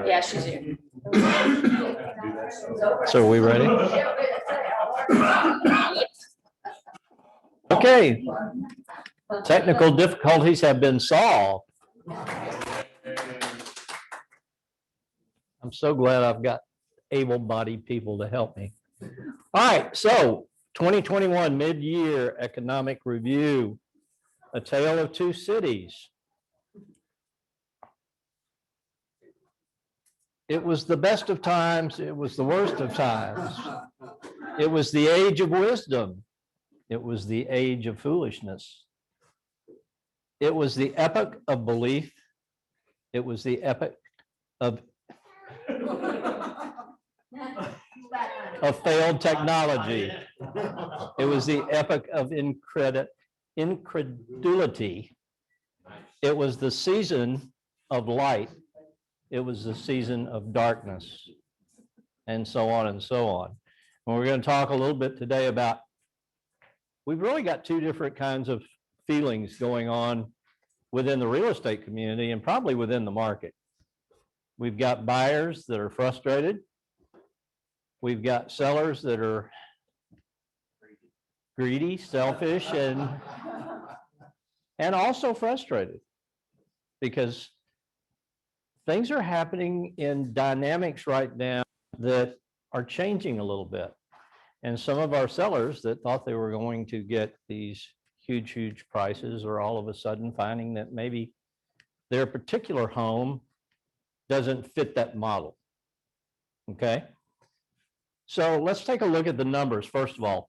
Yeah, she's here. So are we ready? Okay. Technical difficulties have been solved. I'm so glad I've got able-bodied people to help me. All right, so 2021 mid-year economic review, a tale of two cities. It was the best of times, it was the worst of times. It was the age of wisdom. It was the age of foolishness. It was the epoch of belief. It was the epoch of failed technology. It was the epoch of incredulity. It was the season of light. It was the season of darkness, and so on and so on. And we're going to talk a little bit today about, we've really got two different kinds of feelings going on within the real estate community and probably within the market. We've got buyers that are frustrated. We've got sellers that are greedy, selfish, and also frustrated because things are happening in dynamics right now that are changing a little bit. And some of our sellers that thought they were going to get these huge prices are all of a sudden finding that maybe their particular home doesn't fit that model. Okay. So let's take a look at the numbers. First of all,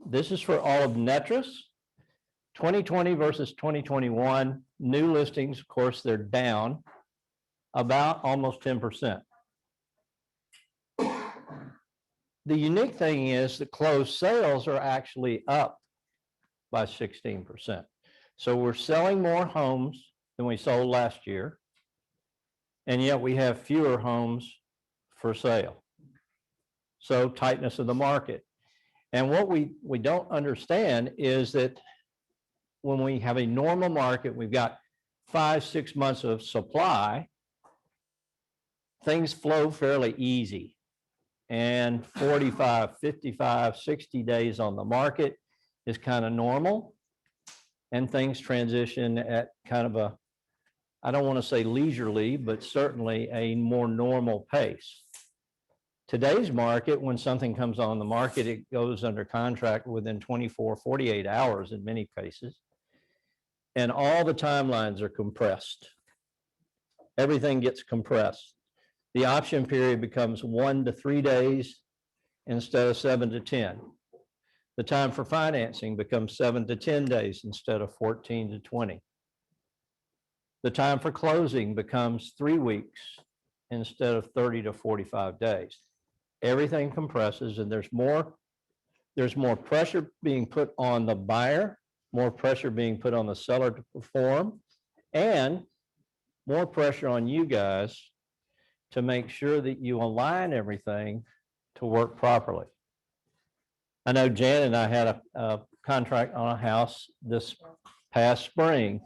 this is for all of Netris, 2020 versus 2021. New listings, of course, they're down about almost 10%. The unique thing is that closed sales are actually up by 16%. So we're selling more homes than we sold last year, and yet we have fewer homes for sale. So tightness of the market. And what we don't understand is that when we have a normal market, we've got 5-6 months of supply, things flow fairly easy. And 45, 55, 60 days on the market is kind of normal. And things transition at kind of a, I don't want to say leisurely, but certainly a more normal pace. Today's market, when something comes on the market, it goes under contract within 24, 48 hours in many cases. And all the timelines are compressed. Everything gets compressed. The option period becomes 1 to 3 days instead of 7 to 10. The time for financing becomes 7 to 10 days instead of 14 to 20. The time for closing becomes 3 weeks instead of 30 to 45 days. Everything compresses, and there's more pressure being put on the buyer, more pressure being put on the seller to perform, and more pressure on you guys to make sure that you align everything to work properly. I know Jan and I had a contract on a house this past spring,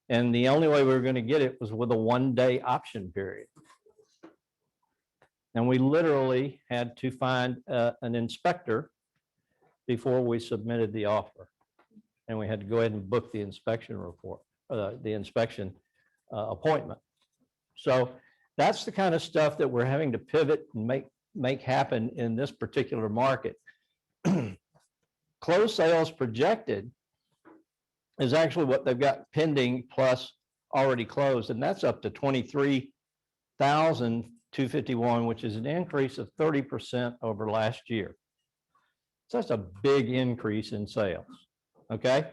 and the only way we were going to get it was with a 1-day option period. And we literally had to find an inspector before we submitted the offer. And we had to go ahead and book the inspection report, the inspection appointment. So that's the kind of stuff that we're having to pivot and make happen in this particular market. Closed sales projected is actually what they've got pending plus already closed, and that's up to 23,251, which is an increase of 30% over last year. So that's a big increase in sales. Okay.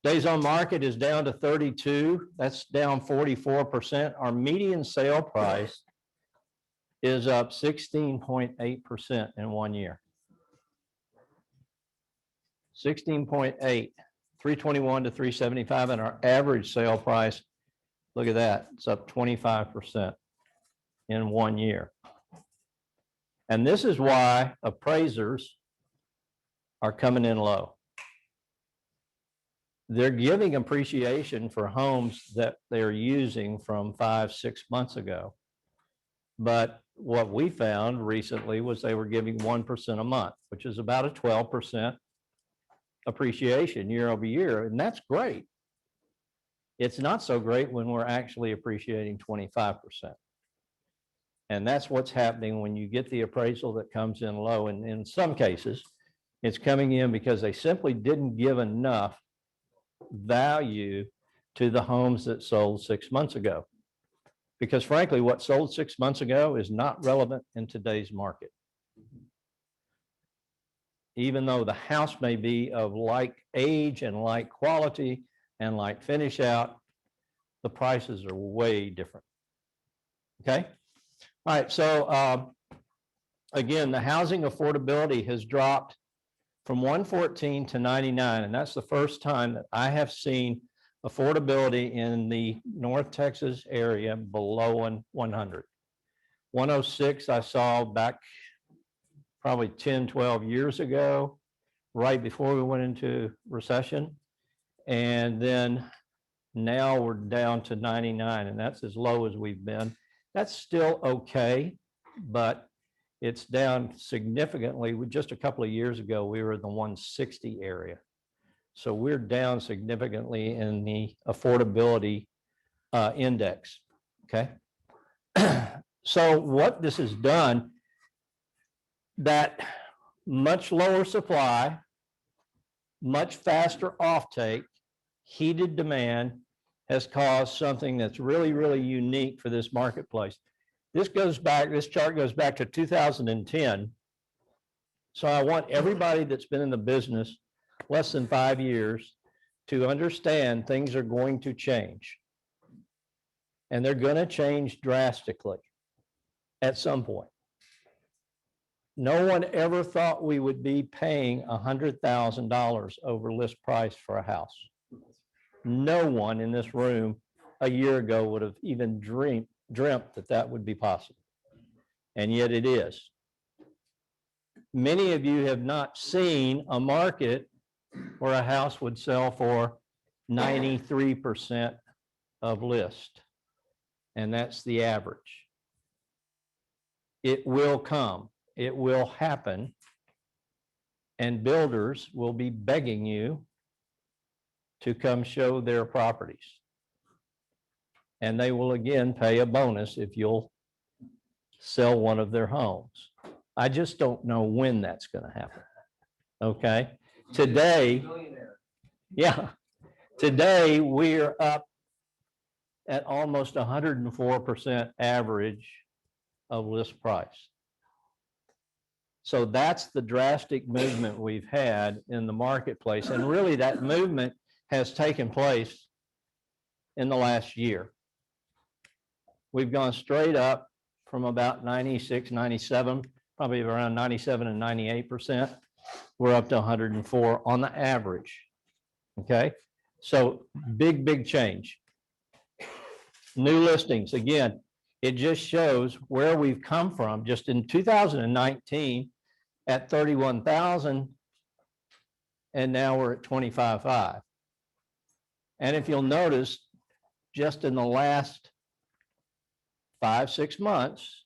Days on market is down to 32. That's down 44%. Our median sale price is up 16.8% in 1 year. 16.8, 321 to 375, and our average sale price, look at that, it's up 25% in 1 year. And this is why appraisers are coming in low. they're giving appreciation for homes that they're using from 5-6 months ago. But what we found recently was they were giving 1% a month, which is about a 12% appreciation year over year. And that's great. It's not so great when we're actually appreciating 25%. And that's what's happening when you get the appraisal that comes in low. And in some cases, it's coming in because they simply didn't give enough value to the homes that sold 6 months ago. Because frankly, what sold 6 months ago is not relevant in today's market. Even though the house may be of like age and like quality and like finish out, the prices are way different. Okay. All right. So again, the housing affordability has dropped from 114 to 99. And that's the first time that I have seen affordability in the North Texas area below 100. 106 I saw back probably 10, 12 years ago, right before we went into recession. And then now we're down to 99, and that's as low as we've been. That's still okay, but it's down significantly. Just a couple of years ago, we were in the 160 area. So we're down significantly in the affordability index, okay? So what this has done, that much lower supply, much faster offtake, heated demand has caused something that's really, really unique for this marketplace. This chart goes back to 2010. So I want everybody that's been in the business less than 5 years to understand things are going to change. And they're going to change drastically at some point. No one ever thought we would be paying $100,000 over list price for a house. No one in this room a year ago would have even dreamt that that would be possible. And yet it is. Many of you have not seen a market where a house would sell for 93% of list. And that's the average. It will come. It will happen. And builders will be begging you to come show their properties. And they will again pay a bonus if you'll sell one of their homes. I just don't know when that's going to happen. Okay. Today, yeah, today we're up at almost 104% average of list price. So that's the drastic movement we've had in the marketplace. And really that movement has taken place in the last year. We've gone straight up from about 96, 97, probably around 97 and 98%. We're up to 104 on the average. Okay. So big change. New listings. Again, it just shows where we've come from. Just in 2019 at 31,000, and now we're at 25.5. And if you'll notice, just in the last 5-6 months,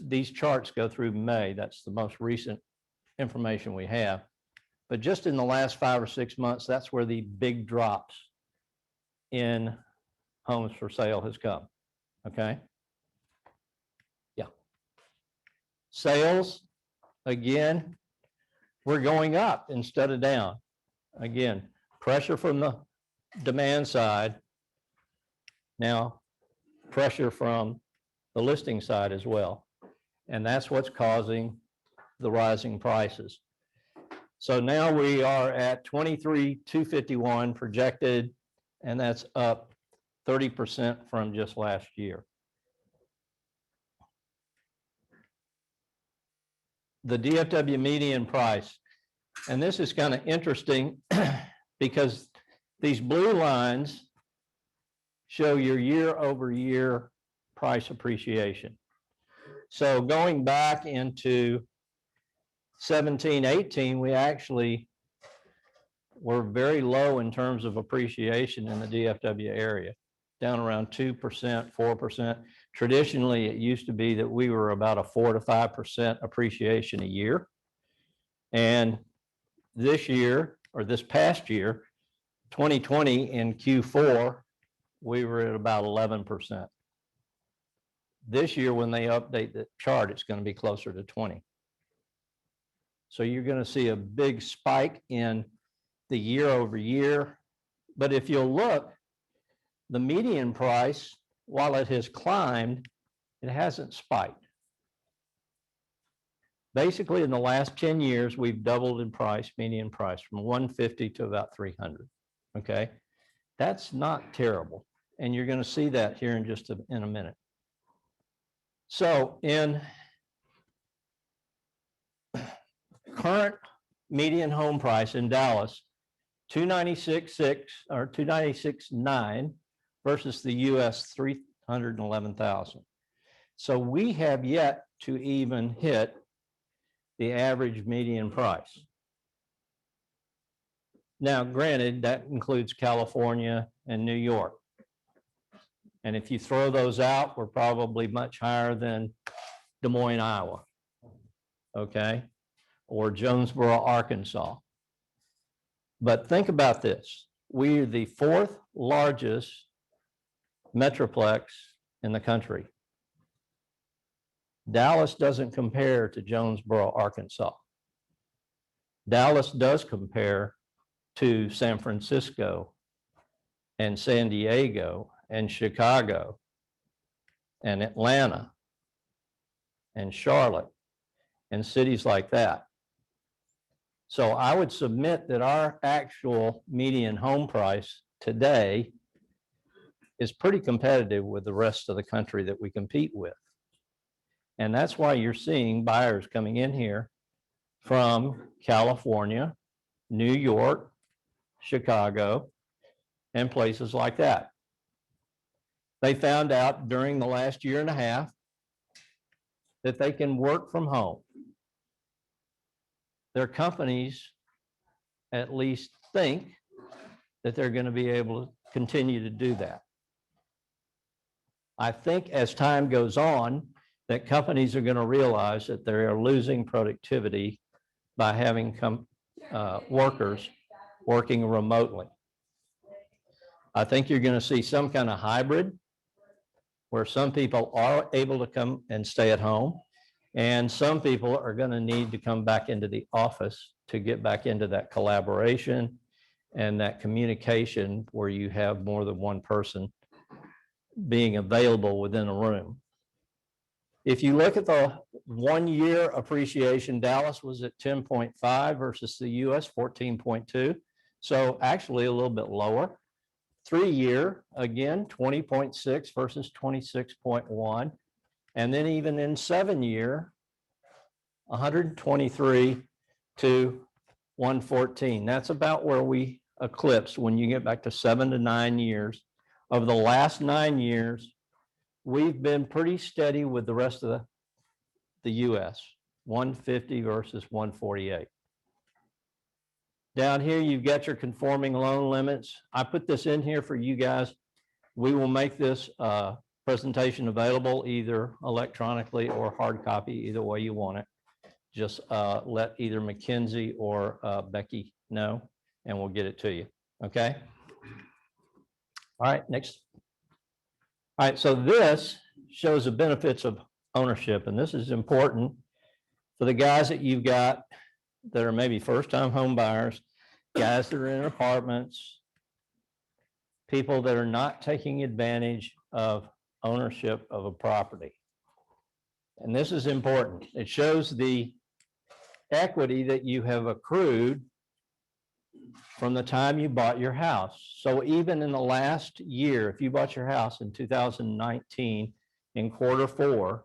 these charts go through May. That's the most recent information we have. But just in the last 5 or 6 months, that's where the big drops in homes for sale has come. Okay. Yeah. Sales, again, we're going up instead of down. Again, pressure from the demand side. Now, pressure from the listing side as well. And that's what's causing the rising prices. So now we are at 23,251 projected, and that's up 30% from just last year. The DFW median price, and this is kind of interesting because these blue lines show your year-over-year price appreciation. So going back into 17, 18, we actually we're very low in terms of appreciation in the DFW area, down around 2%, 4%. Traditionally, it used to be that we were about a 4 to 5% appreciation a year. And this year, or this past year, 2020 in Q4, we were at about 11%. This year, when they update the chart, it's going to be closer to 20. So you're going to see a big spike in the year over year. But if you'll look, the median price, while it has climbed, it hasn't spiked. Basically, in the last 10 years, we've doubled in price, median price, from 150 to about 300. Okay, that's not terrible. And you're going to see that here in just in a minute. So in current median home price in Dallas, 296.6 or 296.9 versus the US 311,000. So we have yet to even hit the average median price. Now, granted, that includes California and New York. And if you throw those out, we're probably much higher than Des Moines, Iowa, okay, or Jonesboro, Arkansas. But think about this. We are the 4th largest metroplex in the country. Dallas doesn't compare to Jonesboro, Arkansas. Dallas does compare to San Francisco and San Diego and Chicago and Atlanta and Charlotte and cities like that. So I would submit that our actual median home price today is pretty competitive with the rest of the country that we compete with. And that's why you're seeing buyers coming in here from California, New York, Chicago, and places like that. They found out during the last year and a half that they can work from home. Their companies at least think that they're going to be able to continue to do that. I think as time goes on, that companies are going to realize that they are losing productivity by having workers working remotely. I think you're going to see some kind of hybrid where some people are able to come and stay at home, and some people are going to need to come back into the office to get back into that collaboration and that communication where you have more than one person being available within a room. If you look at the 1 year appreciation, Dallas was at 10.5 versus the US 14.2. So actually a little bit lower. 3 year, again, 20.6 versus 26.1. And then even in 7 year, 123 to 114. That's about where we eclipse when you get back to 7 to 9 years. Of the last 9 years, we've been pretty steady with the rest of the US, 150 versus 148. Down here, you've got your conforming loan limits. I put this in here for you guys. We will make this presentation available either electronically or hard copy, either way you want it. Just let either Mackenzie or Becky know, and we'll get it to you, okay? All right, next. All right, so this shows the benefits of ownership, and this is important for the guys that you've got that are maybe first-time home buyers, guys that are in apartments, people that are not taking advantage of ownership of a property. And this is important. It shows the equity that you have accrued from the time you bought your house. So even in the last year, if you bought your house in 2019 in Q4,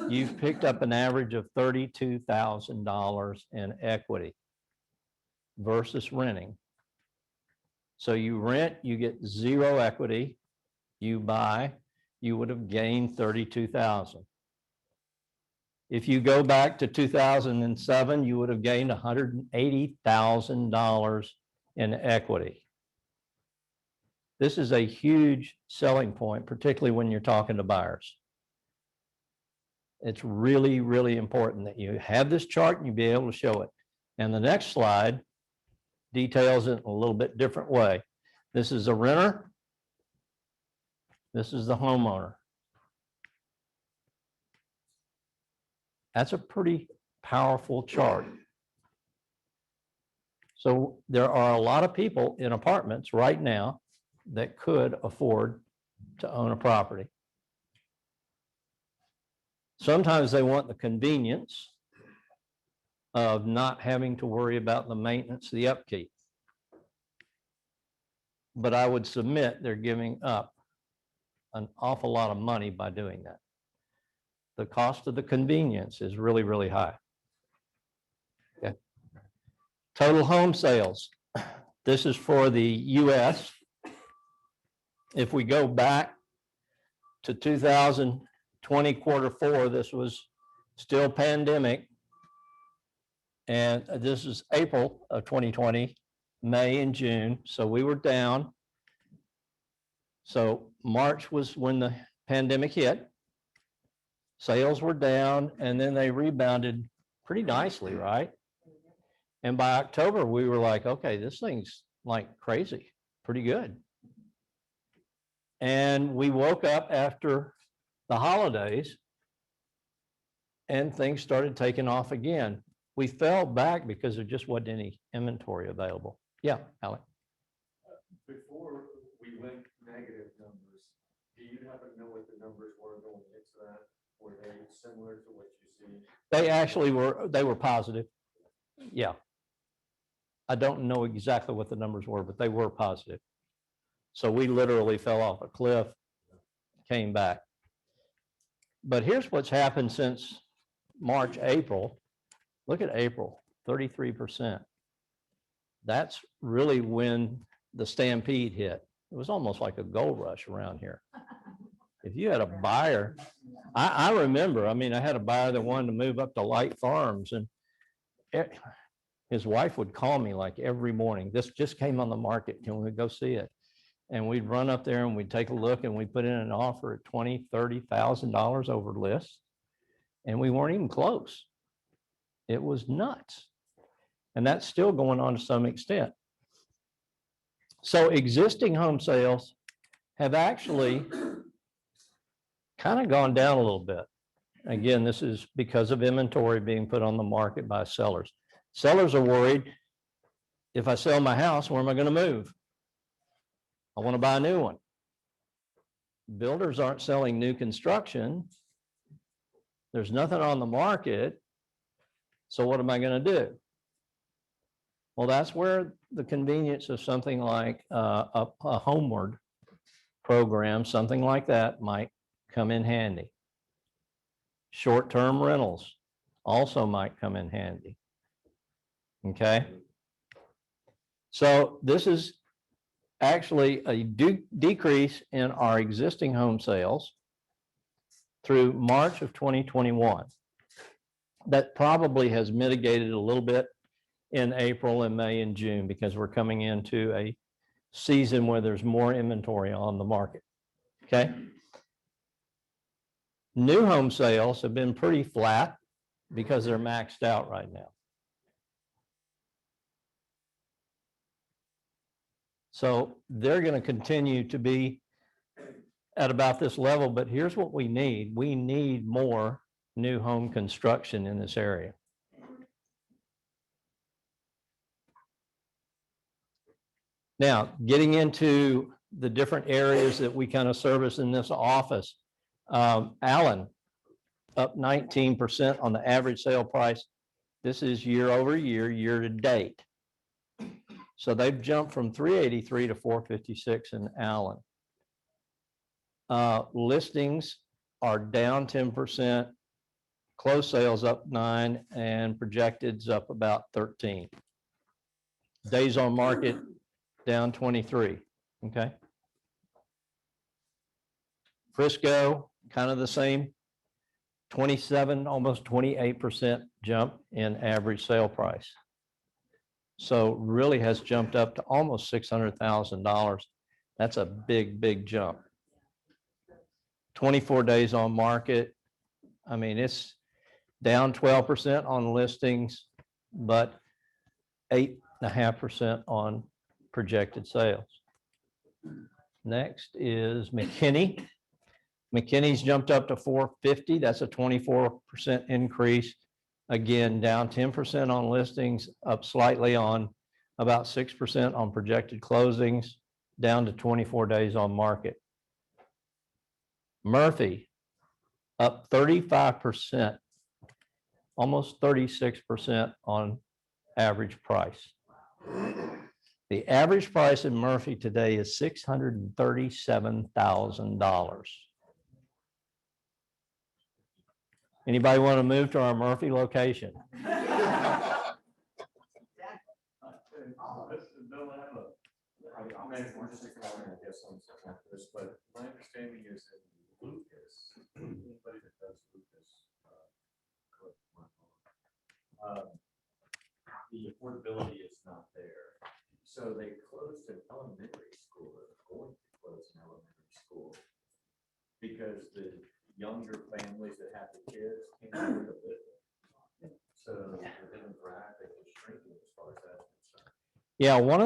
you've picked up an average of $32,000 in equity versus renting. So you rent, you get zero equity. You buy, you would have gained $32,000. If you go back to 2007, you would have gained $180,000 in equity. This is a huge selling point, particularly when you're talking to buyers. It's really, really important that you have this chart and you be able to show it. And the next slide details it in a little bit different way. This is a renter. This is the homeowner. That's a pretty powerful chart. So there are a lot of people in apartments right now that could afford to own a property. Sometimes they want the convenience of not having to worry about the maintenance, the upkeep. But I would submit they're giving up an awful lot of money by doing that. The cost of the convenience is really, really high. Okay. Total home sales. This is for the US. If we go back to 2020 Q4, this was still pandemic. And this is April of 2020, May and June. So we were down. So March was when the pandemic hit. Sales were down, and then they rebounded pretty nicely, right? And by October, we were like, okay, this thing's like crazy, pretty good. And we woke up after the holidays and things started taking off again. We fell back because there just wasn't any inventory available. Yeah, Alec. Before we went negative numbers, do you happen to know what the numbers were going into that? Were they similar to what you see? They actually were, they were positive. Yeah. I don't know exactly what the numbers were, but they were positive. So we literally fell off a cliff, came back. But here's what's happened since March, April. Look at April, 33%. That's really when the stampede hit. It was almost like a gold rush around here. If you had a buyer, I remember, I mean, I had a buyer that wanted to move up to Light Farms, and his wife would call me like every morning. This just came on the market. Can we go see it? And we'd run up there and we'd take a look, and we put in an offer at $20,000, $30,000 over list. And we weren't even close. It was nuts. And that's still going on to some extent. So existing home sales have actually kind of gone down a little bit. Again, this is because of inventory being put on the market by sellers. Sellers are worried, if I sell my house, where am I going to move? I want to buy a new one. Builders aren't selling new construction. There's nothing on the market. So what am I going to do? Well, that's where the convenience of something like a homeward program, something like that, might come in handy. Short-term rentals also might come in handy. Okay. So this is actually a decrease in our existing home sales through March of 2021. That probably has mitigated a little bit in April and May and June because we're coming into a season where there's more inventory on the market. Okay. New home sales have been pretty flat because they're maxed out right now. So they're going to continue to be at about this level, but here's what we need. We need more new home construction in this area. Now, getting into the different areas that we kind of service in this office, Allen, up 19% on the average sale price. This is year over year, year to date. So they've jumped from 383 to 456 in Allen. Listings are down 10%, closed sales up 9%, and projecteds up about 13%. Days on market down 23. Okay. Frisco, kind of the same 27, almost 28% jump in average sale price. So really has jumped up to almost $600,000. That's a big, big jump. 24 days on market. I mean, it's down 12% on listings, but 8.5% on projected sales. Next is McKinney. McKinney's jumped up to 450. That's a 24% increase. Again, down 10% on listings, up slightly on about 6% on projected closings, down to 24 days on market. Murphy, up 35%, almost 36% on average price. The average price in Murphy today is $637,000. Anybody want to move to our Murphy location? I'm just a comment, I guess, on something like this, but my understanding is that Lucas, anybody that does Lucas, correct me if I'm wrong, the affordability is not there. So they closed an elementary school, or going to close an elementary school, because the younger families that have the kids can't afford to live there. So the demographic is shrinking as far as that's concerned. Yeah, one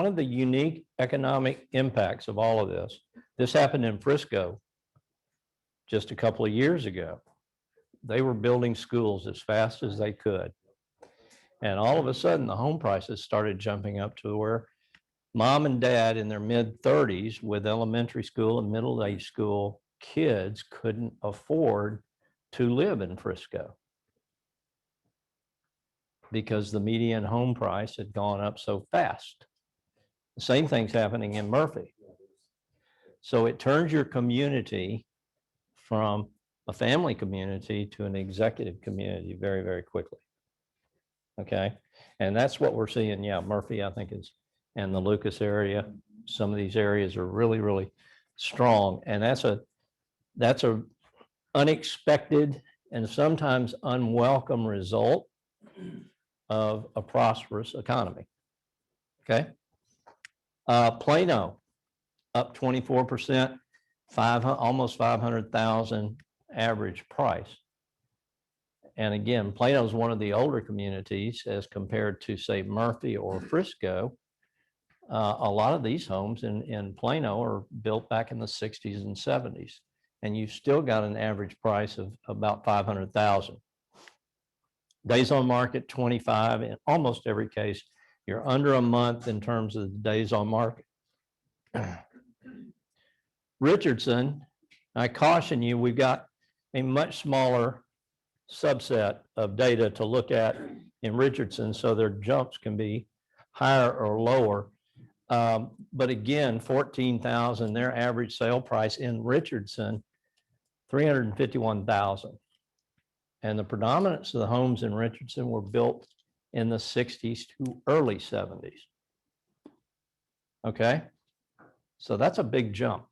of the unique economic impacts of all of this happened in Frisco just a couple of years ago. They were building schools as fast as they could. And all of a sudden, the home prices started jumping up to where mom and dad in their mid-30s with elementary school and middle-aged school kids couldn't afford to live in Frisco because the median home price had gone up so fast. The same thing's happening in Murphy. So it turns your community from a family community to an executive community very, very quickly. Okay. And that's what we're seeing. Yeah, Murphy, I think is, and the Lucas area, some of these areas are really, really strong. And that's a unexpected and sometimes unwelcome result of a prosperous economy. Okay. Plano up 24%, almost 500,000 average price. And again, Plano is one of the older communities as compared to, say, Murphy or Frisco. A lot of these homes in Plano are built back in the 60s and 70s, and you've still got an average price of about 500,000. Days on market, 25 in almost every case. You're under a month in terms of the days on market. Richardson, I caution you, we've got a much smaller subset of data to look at in Richardson, so their jumps can be higher or lower. But again, 14,000, their average sale price in Richardson, 351,000. And the predominance of the homes in Richardson were built in the 60s to early 70s. Okay, so that's a big jump.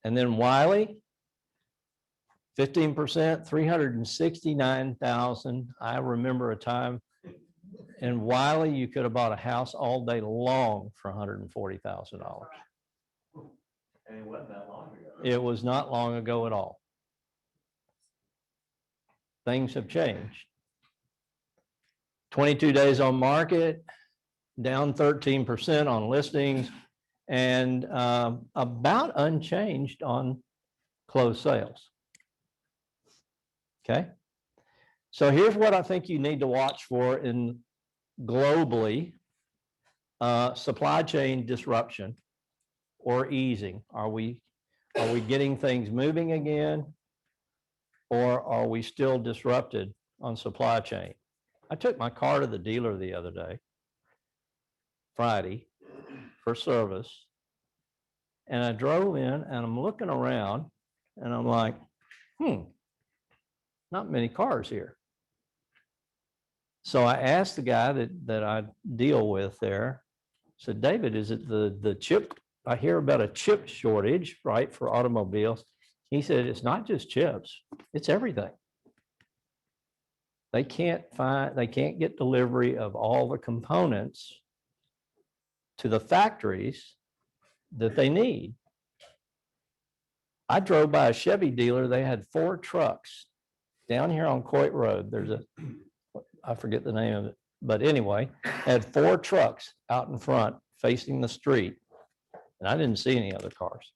And then Wiley, 15%, 369,000. I remember a time in Wiley, you could have bought a house all day long for $140,000. And it wasn't that long ago. It was not long ago at all. Things have changed. 22 days on market, down 13% on listings, and about unchanged on closed sales. Okay. So here's what I think you need to watch for in globally: supply chain disruption or easing. Are we getting things moving again, or are we still disrupted on supply chain? I took my car to the dealer the other day, Friday, for service, and I drove in and I'm looking around and I'm like, not many cars here. So I asked the guy that I deal with there, I said, David, is it the chip? I hear about a chip shortage, right, for automobiles. He said, it's not just chips, it's everything. They can't get delivery of all the components to the factories that they need. I drove by a Chevy dealer. They had 4 trucks down here on Coit Road. I forget the name of it, but anyway, had 4 trucks out in front facing the street. And I didn't see any other cars.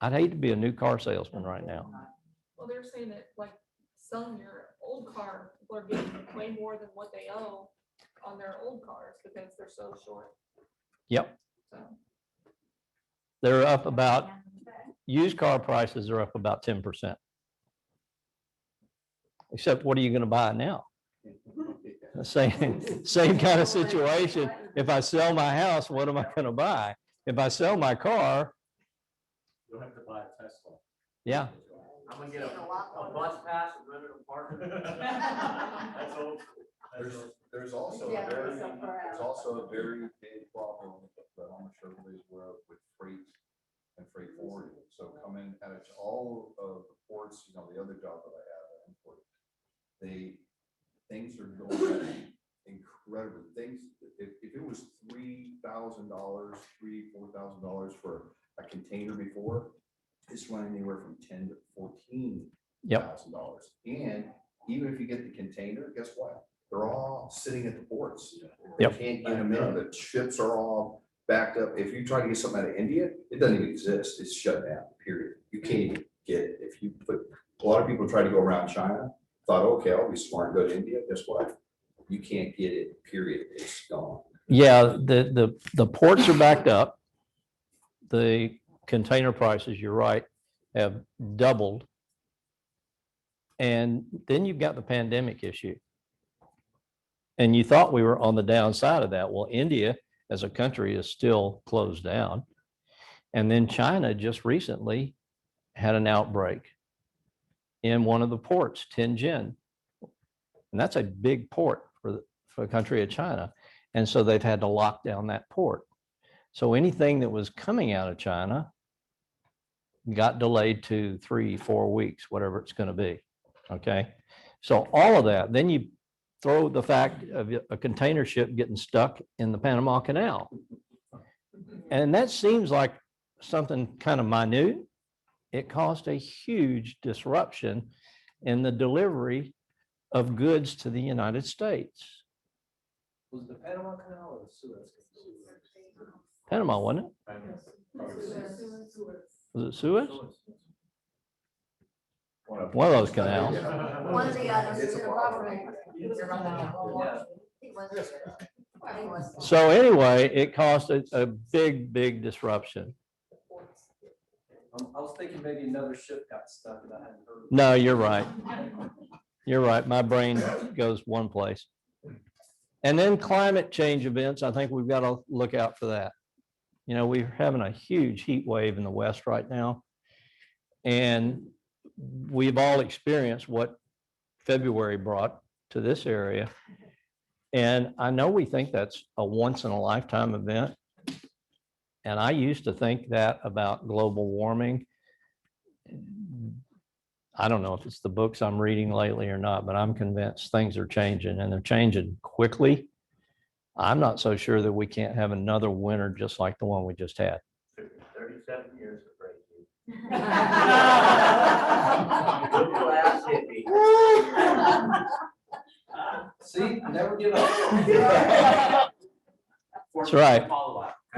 I'd hate to be a new car salesman right now. Well, they're saying that like selling your old car, people are getting way more than what they owe on their old cars because they're so short. Yep. So, They're up about, used car prices are up about 10%. Except what are you going to buy now? The same kind of situation. If I sell my house, what am I going to buy? If I sell my car, You'll have to buy a Tesla. yeah. I'm gonna get a bus pass and rent an apartment. That's old. There's also a very big problem that I'm sure everybody's aware of with freight and freight forwarding. So coming at all of the ports, the other job that I have at import, things are going incredibly. If it was $3,000, $4,000 for a container before, it's running anywhere from $10,000 to $14,000. And even if you get the container, guess what? They're all sitting at the ports. They Yep. can't get them in. The ships are all backed up. If you try to get something out of India, it doesn't even exist. It's shut down, period. You can't even get it. If you put, a lot of people try to go around China, thought, okay, I'll be smart and go to India. Guess what? You can't get it, period. It's gone. Yeah, the ports are backed up. The container prices, you're right, have doubled. And then you've got the pandemic issue. And you thought we were on the downside of that. Well, India as a country is still closed down. And then China just recently had an outbreak in one of the ports, Tianjin. And that's a big port for the country of China. And so they've had to lock down that port. So anything that was coming out of China got delayed to 3-4 weeks, whatever it's going to be. Okay. So all of that, then you throw the fact of a container ship getting stuck in the Panama Canal. And that seems like something kind of minute. It caused a huge disruption in the delivery of goods to the United States. Was it the Panama Canal or the Suez Canal? Panama, wasn't it? Was it Suez? One of those canals. One of the others. It's a problem. So anyway, it caused a big disruption. I was thinking maybe another ship got stuck and I hadn't heard. No, you're right. You're right. My brain goes one place. And then climate change events, I think we've got to look out for that. We're having a huge heat wave in the West right now. And we've all experienced what February brought to this area. And I know we think that's a once in a lifetime event. And I used to think that about global warming. I don't know if it's the books I'm reading lately or not, but I'm convinced things are changing and they're changing quickly. I'm not so sure that we can't have another winter just like the one we just had. 37 years of breaking. See, never give up. That's right.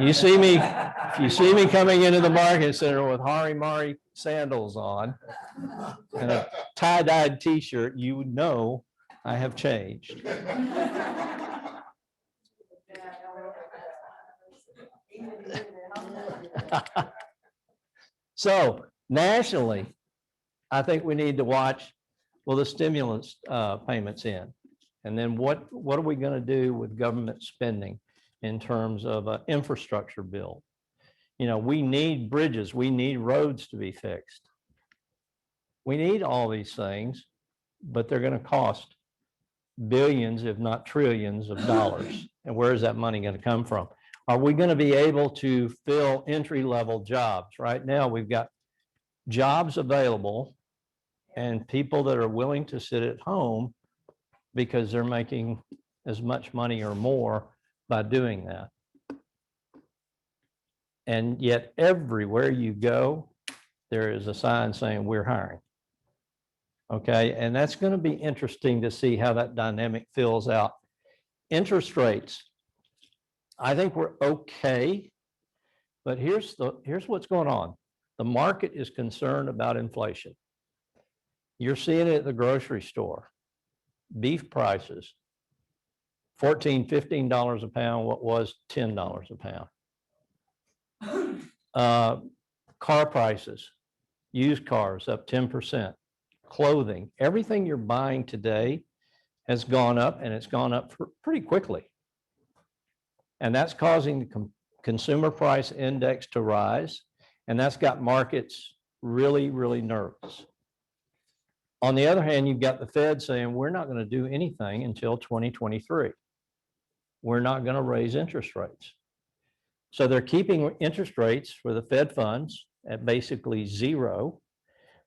You see me, if you see me coming into the market center with Hari Mari sandals on and a tie-dyed t-shirt, you know I have changed. So nationally, I think we need to watch, well, the stimulus payments in. And then what are we going to do with government spending in terms of an infrastructure bill? We need bridges, we need roads to be fixed. We need all these things, but they're going to cost billions, if not trillions of dollars. And where is that money going to come from? Are we going to be able to fill entry-level jobs? Right now, we've got jobs available and people that are willing to sit at home because they're making as much money or more by doing that. And yet everywhere you go, there is a sign saying we're hiring. Okay, and that's going to be interesting to see how that dynamic fills out. Interest rates, I think we're okay, but here's what's going on. The market is concerned about inflation. You're seeing it at the grocery store. Beef prices, $14, $15 a pound, what was $10 a pound. Car prices, used cars up 10%. Clothing, everything you're buying today has gone up, and it's gone up pretty quickly. And that's causing the consumer price index to rise, and that's got markets really, really nervous. On the other hand, you've got the Fed saying, we're not going to do anything until 2023. We're not going to raise interest rates. So they're keeping interest rates for the Fed funds at basically zero,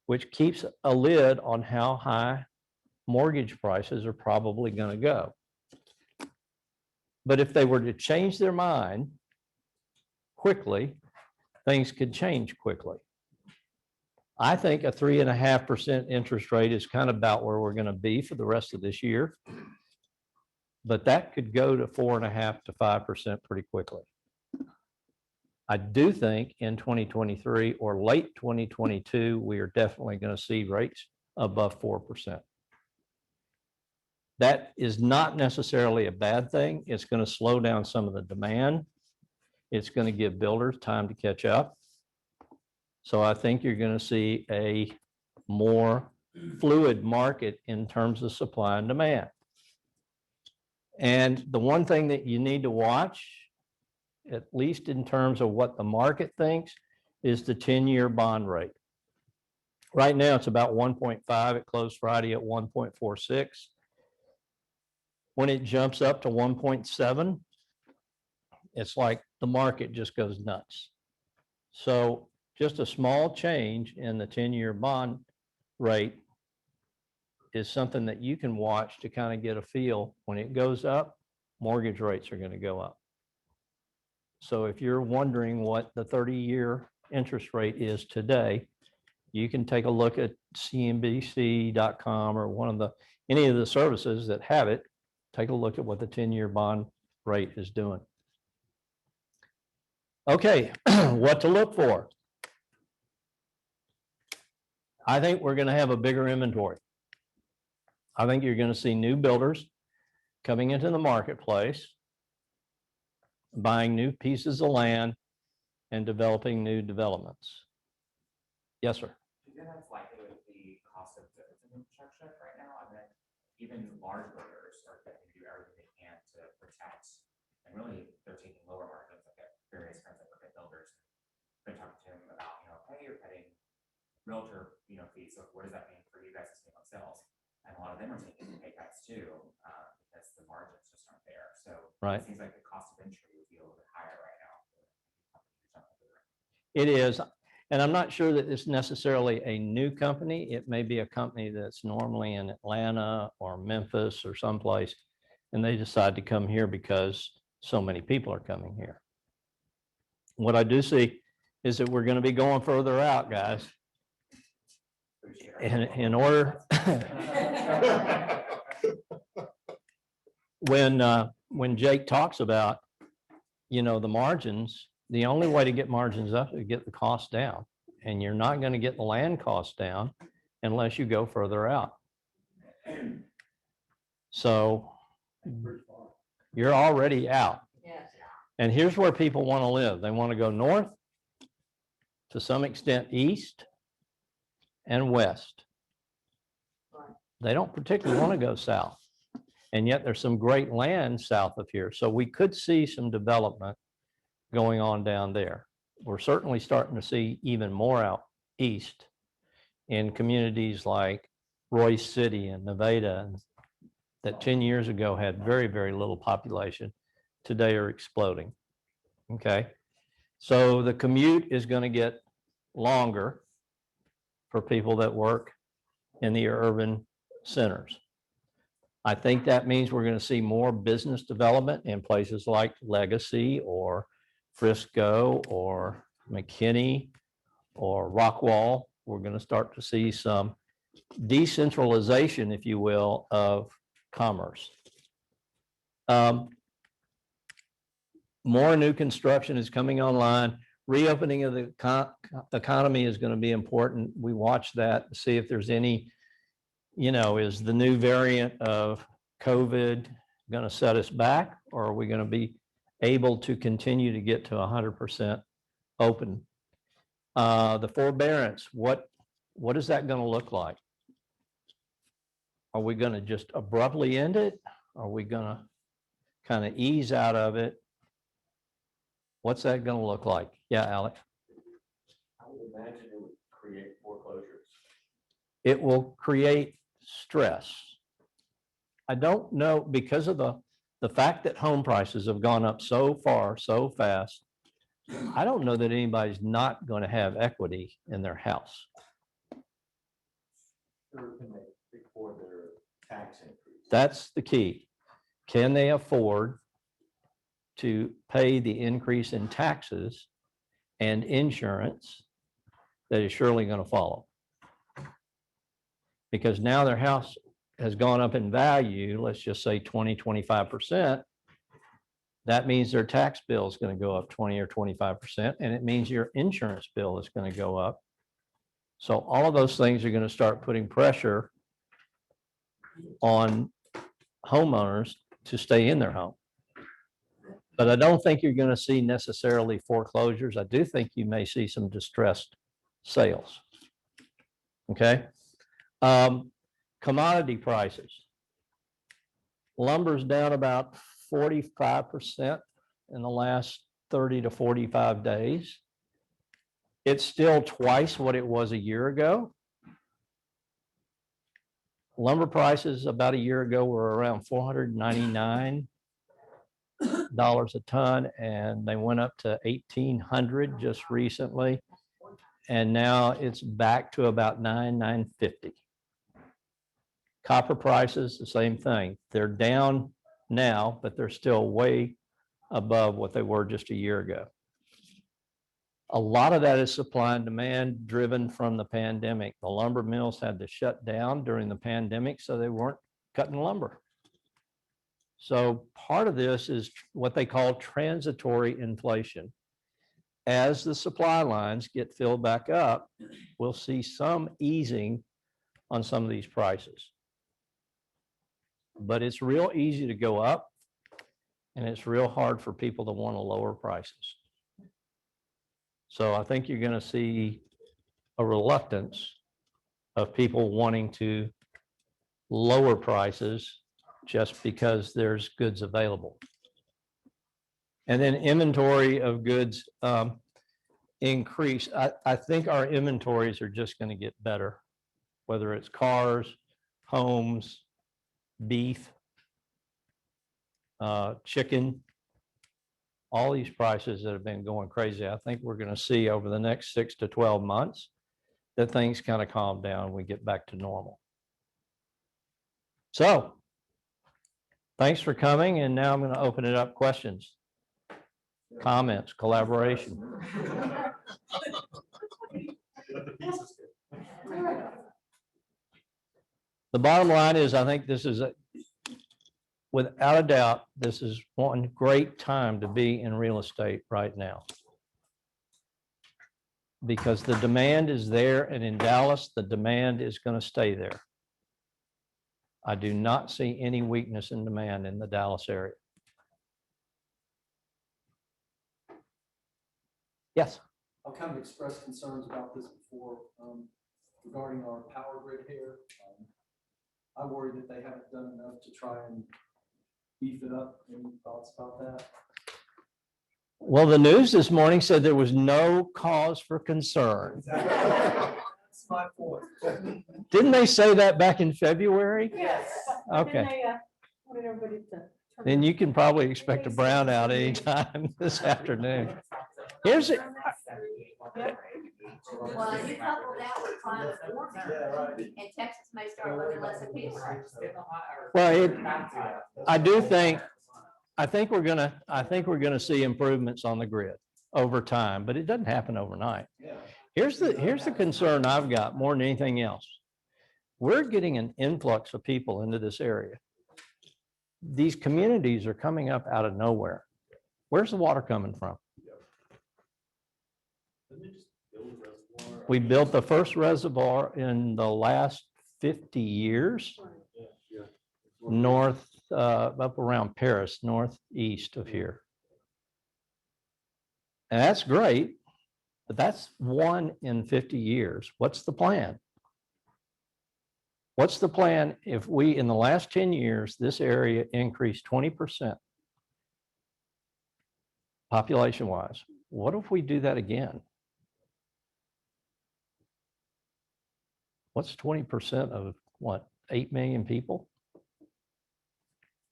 which keeps a lid on how high mortgage prices are probably going to go. But if they were to change their mind quickly, things could change quickly. I think a 3.5% interest rate is kind of about where we're going to be for the rest of this year. But that could go to 4.5% to 5% pretty quickly. I do think in 2023 or late 2022, we are definitely going to see rates above 4%. That is not necessarily a bad thing. It's going to slow down some of the demand. It's going to give builders time to catch up. So I think you're going to see a more fluid market in terms of supply and demand. And the one thing that you need to watch, at least in terms of what the market thinks, is the 10-year bond rate. Right now, it's about 1.5. It closed Friday at 1.46. When it jumps up to 1.7, it's like the market just goes nuts. So just a small change in the 10-year bond rate is something that you can watch to kind of get a feel. When it goes up, mortgage rates are going to go up. So if you're wondering what the 30-year interest rate is today, you can take a look at cnbc.com or any of the services that have it. Take a look at what the 10-year bond rate is doing. Okay, what to look for? I think we're going to have a bigger inventory. I think you're going to see new builders coming into the marketplace, buying new pieces of land and developing new developments. Yes, sir. Do you think that's likely with the cost of goods in infrastructure right now? I mean, even large builders are going to do everything they can to protect, and really they're taking lower margins, like at various kinds of builders. Been talking to him about, hey, you're paying realtor, fees. So what does that mean for you guys to stay on sales? And a lot of them are taking pay cuts too, because the margins just aren't there. So right. It seems like the cost of entry would be a little bit higher right now. It is. And I'm not sure that it's necessarily a new company. It may be a company that's normally in Atlanta or Memphis or someplace, and they decide to come here because so many people are coming here. What I do see is that we're going to be going further out, guys. In order, when Jake talks about, the margins, the only way to get margins up is to get the cost down. And you're not going to get the land cost down unless you go further out. So you're already out. Yes. And here's where people want to live. They want to go north, to some extent east, and west. They don't particularly want to go south. And yet there's some great land south of here. So we could see some development going on down there. We're certainly starting to see even more out east in communities like Royce City and Nevada, that 10 years ago had very, very little population. Today are exploding. Okay, so the commute is going to get longer for people that work in the urban centers. I think that means we're going to see more business development in places like Legacy or Frisco or McKinney or Rockwall. We're going to start to see some decentralization, if you will, of commerce. More new construction is coming online. Reopening of the economy is going to be important. We watch that, see if there's any, is the new variant of COVID going to set us back, or are we going to be able to continue to get to 100% open? The forbearance, what is that going to look like? Are we going to just abruptly end it? Are we going to kind of ease out of it? What's that going to look like? Yeah, Alex. I would imagine it would create foreclosures. It will create stress. I don't know, because of the fact that home prices have gone up so far, so fast, I don't know that anybody's not going to have equity in their house. Sure, can they afford their tax increase? That's the key. Can they afford to pay the increase in taxes and insurance that is surely going to follow? Because now their house has gone up in value, let's just say 20, 25%. That means their tax bill is going to go up 20 or 25%, and it means your insurance bill is going to go up. So all of those things are going to start putting pressure on homeowners to stay in their home. But I don't think you're going to see necessarily foreclosures. I do think you may see some distressed sales. Okay. Commodity prices. Lumber's down about 45% in the last 30 to 45 days. It's still twice what it was a year ago. Lumber prices about a year ago were around $499 a ton, and they went up to $1,800 just recently. And now it's back to about $950. Copper prices, the same thing. They're down now, but they're still way above what they were just a year ago. A lot of that is supply and demand driven from the pandemic. The lumber mills had to shut down during the pandemic, so they weren't cutting lumber. So part of this is what they call transitory inflation. As the supply lines get filled back up, we'll see some easing on some of these prices. But it's real easy to go up, and it's real hard for people to want to lower prices. So I think you're going to see a reluctance of people wanting to lower prices just because there's goods available. And then inventory of goods increase. I think our inventories are just going to get better, whether it's cars, homes, beef, chicken, all these prices that have been going crazy. I think we're going to see over the next 6 to 12 months that things kind of calm down, we get back to normal. So thanks for coming, and now I'm going to open it up. Questions, comments, collaboration. The bottom line is, I think this is without a doubt, this is one great time to be in real estate right now, because the demand is there, and in Dallas, the demand is going to stay there. I do not see any weakness in demand in the Dallas area. Yes. I've kind of expressed concerns about this before regarding our power grid here. I worry that they haven't done enough to try and beef it up. Any thoughts about that? Well, the news this morning said there was no cause for concern. That's my point. Didn't they say that back in February? Yes. Okay. And they wanted everybody to then you can probably expect a brownout anytime this afternoon. Here's it. Well, you couple that with climate warming, and Texas may start looking less appealing. Well, I do think, I think we're gonna see improvements on the grid over time, but it doesn't happen overnight. Here's the concern I've got more than anything else. We're getting an influx of people into this area. These communities are coming up out of nowhere. Where's the water coming from? We built the first reservoir in the last 50 years, north, up around Paris, northeast of here. And that's great, but that's 1 in 50 years. What's the plan? What's the plan if we, in the last 10 years, this area increased 20% population-wise? What if we do that again? What's 20% of what, 8 million people?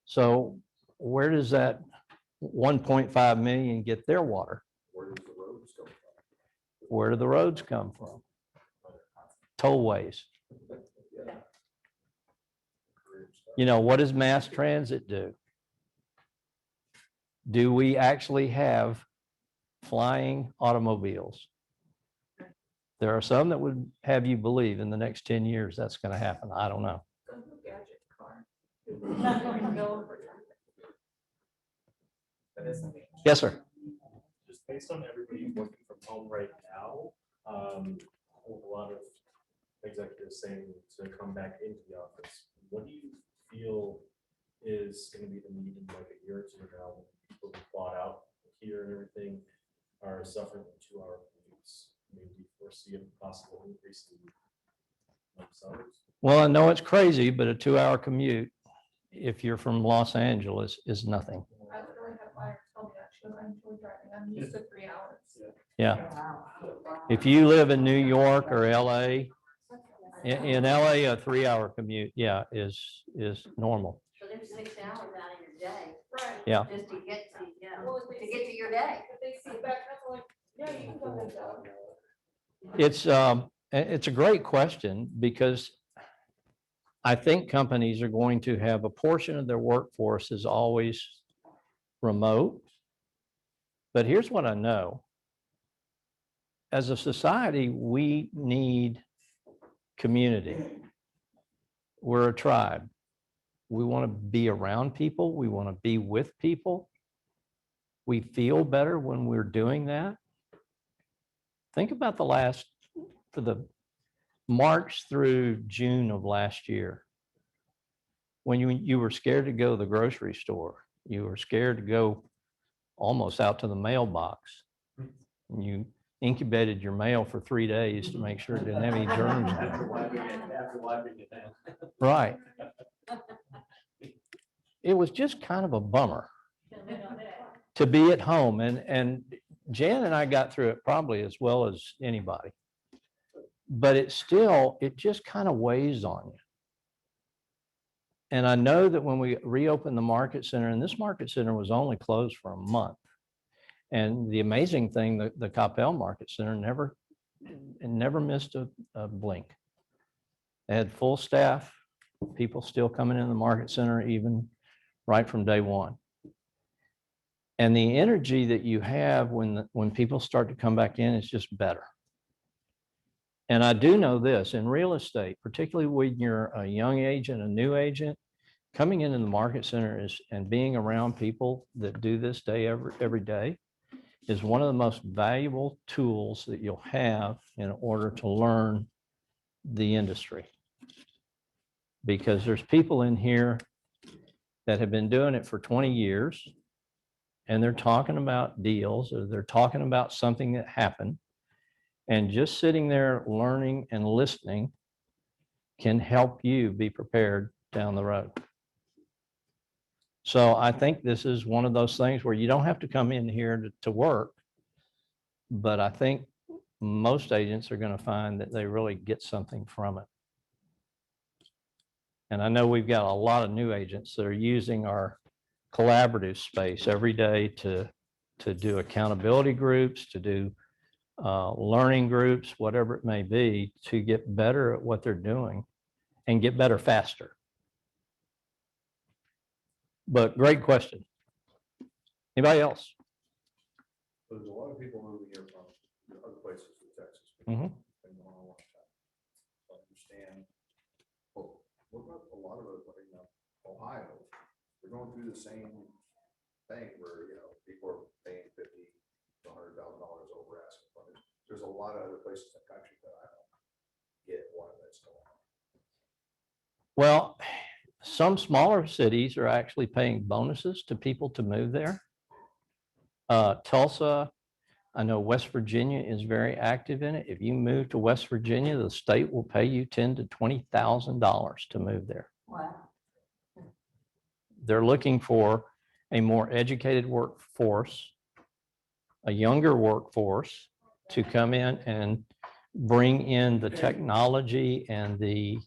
So where does that 1.5 million get their water? Where does the roads go from? Where do the roads come from? Tollways. You know, what does mass transit do? Do we actually have flying automobiles? There are some that would have you believe in the next 10 years that's going to happen. I don't know. Go to a gadget car. Go over time. Yes, sir. Just based on everybody working from home right now, a lot of executives saying to come back into the office. What do you feel is going to be the need in like a year or two now when people who plot out here and everything are suffering from 2-hour commutes? Maybe foresee a possible increase in salaries? Well, I know it's crazy, but a 2-hour commute, if you're from Los Angeles, is nothing. I literally had a buyer tell me that, she goes, I enjoy driving, I'm used to 3 hours. Yeah. If you live in New York or LA, in LA, a 3-hour commute, yeah, is normal. So there's 6 hours out of your day, Right. Yeah. just to get to, Well, if they to get see- to your day. If they see back up, I'm like, yeah, you can go ahead and go. It's a great question because I think companies are going to have a portion of their workforce is always remote. But here's what I know. As a society, we need community. We're a tribe. We want to be around people. We want to be with people. We feel better when we're doing that. Think about for the March through June of last year, when you were scared to go to the grocery store, you were scared to go almost out to the mailbox. And you incubated your mail for 3 days to make sure it didn't have any germs in it. Right. It was just kind of a bummer to be at home. And Jan and I got through it probably as well as anybody. But it just kind of weighs on you. And I know that when we reopened the market center, and this market center was only closed for a month. And the amazing thing, the Coppell Market Center never missed a blink. They had full staff, people still coming in the market center even right from day one. And the energy that you have when people start to come back in is just better. And I do know this, in real estate, particularly when you're a young agent, a new agent, coming into the market center and being around people that do this every day is one of the most valuable tools that you'll have in order to learn the industry. Because there's people in here that have been doing it for 20 years, and they're talking about deals, or they're talking about something that happened. And just sitting there learning and listening can help you be prepared down the road. So I think this is one of those things where you don't have to come in here to work, but I think most agents are going to find that they really get something from it. And I know we've got a lot of new agents that are using our collaborative space every day to do accountability groups, to do learning groups, whatever it may be, to get better at what they're doing and get better faster. But great question. Anybody else? There's a lot of people moving here from other places in Texas. Mhm. Been going on a long time. So I understand. Well, what about a lot of it, like, Ohio, they're going through the same thing where, people are paying $50,000 to $100,000 over asking price. There's a lot of other places in the country that I don't get why that's going on. Well, some smaller cities are actually paying bonuses to people to move there. Tulsa, I know West Virginia is very active in it. If you move to West Virginia, the state will pay you $10,000 to $20,000 to move there. Wow. They're looking for a more educated workforce, a younger workforce to come in and bring in the technology and the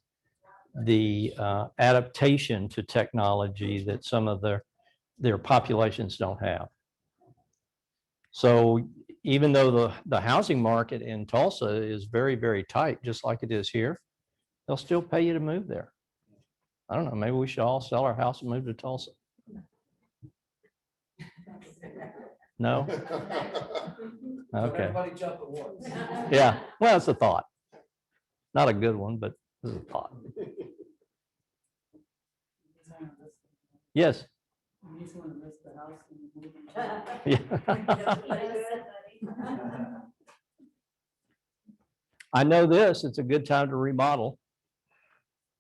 adaptation to technology that some of their populations don't have. So even though the housing market in Tulsa is very, very tight, just like it is here, they'll still pay you to move there. I don't know, maybe we should all sell our house and move to Tulsa. No? Okay. Everybody jump at once. Yeah, well, it's a thought. Not a good one, but it's a thought. Yes. Yeah. I know this, it's a good time to remodel.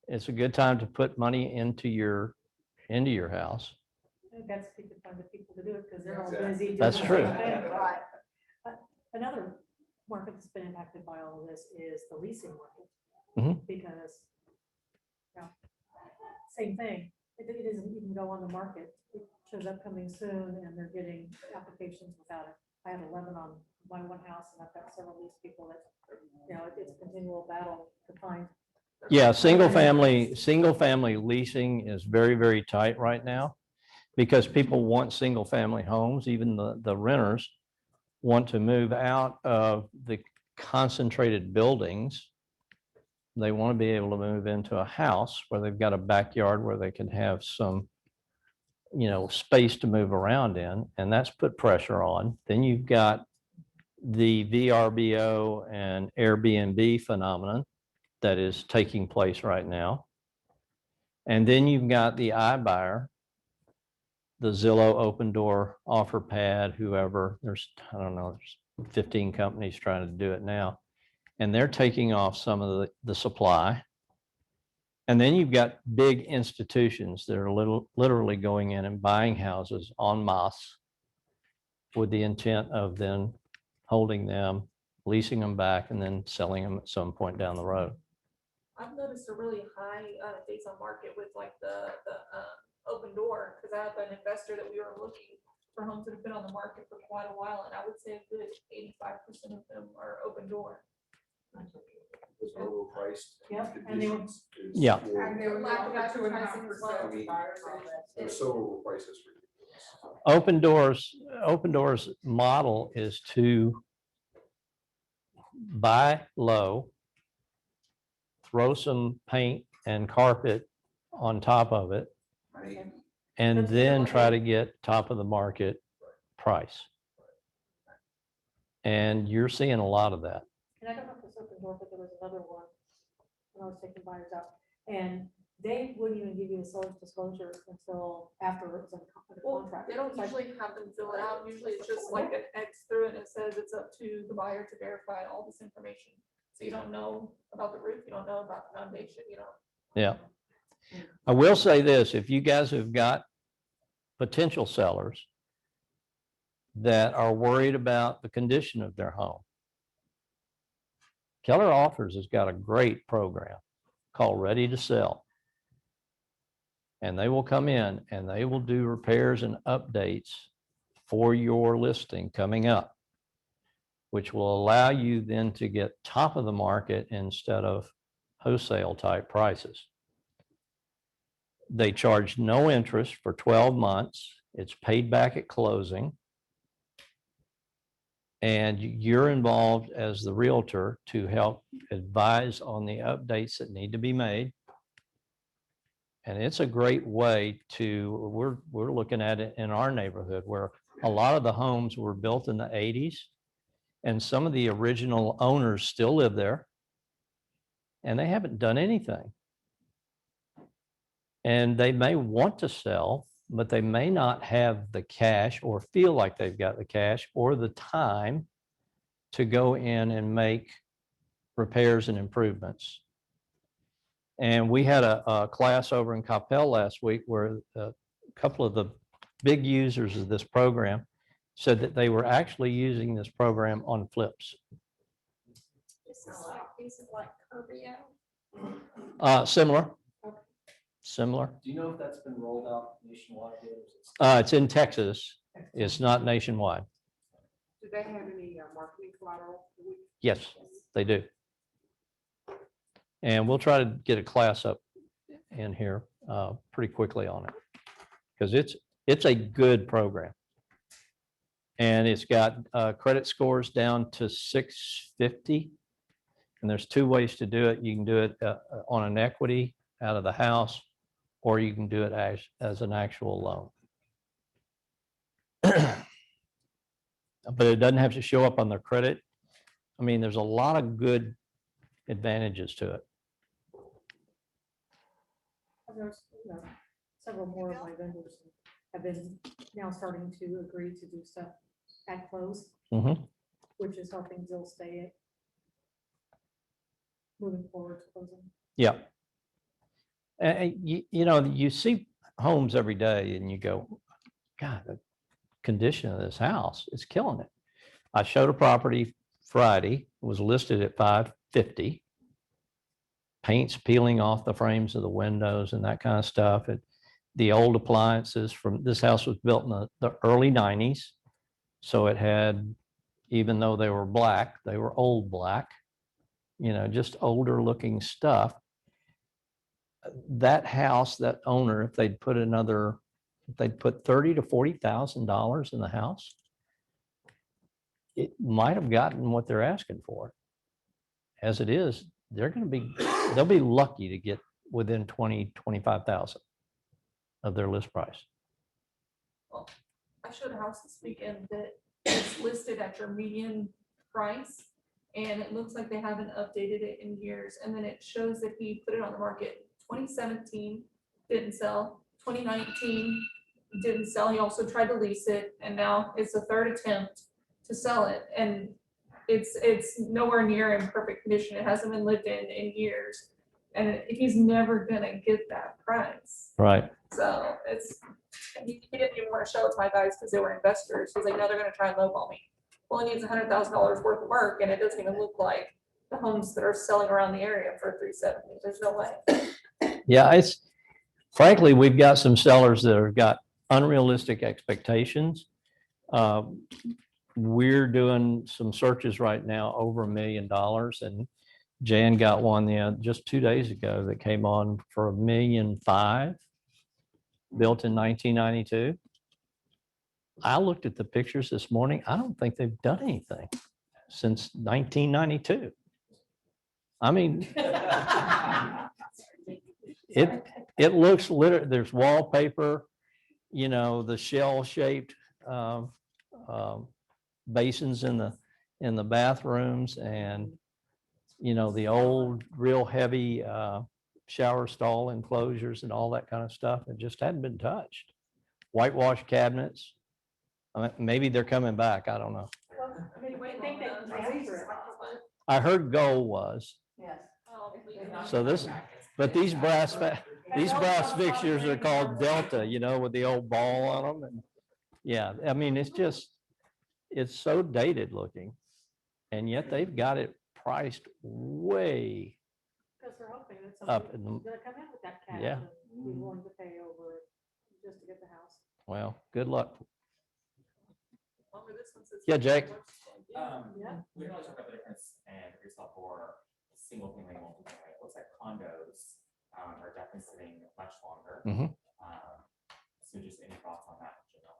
It's a good time to put money into your house. That's to find the people to do it because they're all Exactly. busy. doing That's the true. same thing. Right. Another market that's been impacted by all of this is the leasing market. Mhm. Because, same thing, it doesn't even go on the market. It shows up coming soon and they're getting applications without it. I had 11 on my one house and I've got several lease people that, it's a continual battle to find. Yeah, single family leasing is very, very tight right now because people want single family homes. Even the renters want to move out of the concentrated buildings. They want to be able to move into a house where they've got a backyard where they can have some, space to move around in, and that's put pressure on. Then you've got the VRBO and Airbnb phenomenon that is taking place right now. And then you've got the iBuyer, the Zillow, Open Door, OfferPad, whoever. There's 15 companies trying to do it now. And they're taking off some of the supply. And then you've got big institutions that are literally going in and buying houses en masse with the intent of then holding them, leasing them back, and then selling them at some point down the road. I've noticed a really high days on market with like the Open Door, because I have an investor that we were looking for homes that have been on the market for quite a while, and I would say a good 85% of them are Open Door. It's overpriced. Yep, and they were- Conditions is Yeah. horrible. They were lack of advertising as well. I mean, they're so overpriced, it's ridiculous. Open Doors model is to buy low, throw some paint and carpet on top of it, Maybe. and That's then what try they- to get top of the market price. And you're seeing a lot of that. And I don't know if it's Open Door, but there was another one when I was taking buyers out. And they wouldn't even give you the seller's disclosure until after it was under Well, contract. they don't So I- usually have them fill it out. Usually it's just like an X through and it says it's up to the buyer to verify all this information. So you don't know about the roof, you don't know about the foundation, Yeah. I will say this, if you guys have got potential sellers that are worried about the condition of their home, Keller Offers has got a great program called Ready to Sell. And they will come in and they will do repairs and updates for your listing coming up, which will allow you then to get top of the market instead of wholesale type prices. They charge no interest for 12 months. It's paid back at closing. And you're involved as the realtor to help advise on the updates that need to be made. And it's a great way to, we're looking at it in our neighborhood where a lot of the homes were built in the 80s. And some of the original owners still live there. And they haven't done anything. And they may want to sell, but they may not have the cash or feel like they've got the cash or the time to go in and make repairs and improvements. And we had a class over in Coppell last week where a couple of the big users of this program said that they were actually using this program on flips. Is it like Kirby? Similar. Similar. Do you know if that's been rolled out nationwide yet? Or is it It's in Texas. It's not nationwide. Do they have any marketing collateral? Yes, they do. And we'll try to get a class up in here pretty quickly on it. Because it's a good program. And it's got credit scores down to 650. And there's two ways to do it. You can do it on an equity out of the house, or you can do it as an actual loan. But it doesn't have to show up on their credit. I mean, there's a lot of good advantages to it. There's, several more of my vendors have been now starting to agree to do stuff at close, Mhm. which is helping Zill stay moving forward to closing. Yeah. And you see homes every day and you go, God, the condition of this house is killing it. I showed a property Friday, it was listed at 550. Paint's peeling off the frames of the windows and that kind of stuff. The old appliances from this house was built in the early 90s. So it had, even though they were black, they were old black, just older looking stuff. That house, that owner, if they'd put $30,000 to $40,000 in the house, it might have gotten what they're asking for. As it is, they'll be lucky to get within 25,000 of their list price. I showed a house this weekend that is listed at their median price, and it looks like they haven't updated it in years. And then it shows that he put it on the market 2017, didn't sell. 2019, didn't sell. He also tried to lease it, and now it's the third attempt to sell it. And it's nowhere near in perfect condition. It hasn't been lived in years, and he's never gonna get that price. Right. So he didn't even want to show it to my guys because they were investors. He's like, no, they're gonna try and lowball me. Well, it needs $100,000 worth of work, and it doesn't even look like the homes that are selling around the area for 370. There's no way. Yeah, frankly, we've got some sellers that have got unrealistic expectations. We're doing some searches right now over $1 million, and Jan got one just 2 days ago that came on for $1.5 million, built in 1992. I looked at the pictures this morning. I don't think they've done anything since 1992. I mean, it looks literally, there's wallpaper, the shell-shaped basins in the bathrooms, and the old real heavy shower stall enclosures and all that kind of stuff. It just hadn't been touched. Whitewash cabinets. Maybe they're coming back. I don't know. I think they can answer it. I heard gold was. Yes. So these brass fixtures are called Delta, with the old ball on them. And yeah, I mean, it's so dated looking, and yet they've got it priced way Because they're hoping that up somebody's in the, gonna come in with that cash Yeah. and be willing to pay over it just to get the house. well, good luck. Longer this one says- Yeah, Jake. Yeah. We didn't really talk about the difference and yourself for single family, multifamily. It looks like condos are definitely sitting much longer. Mhm. So just any thoughts on that in general?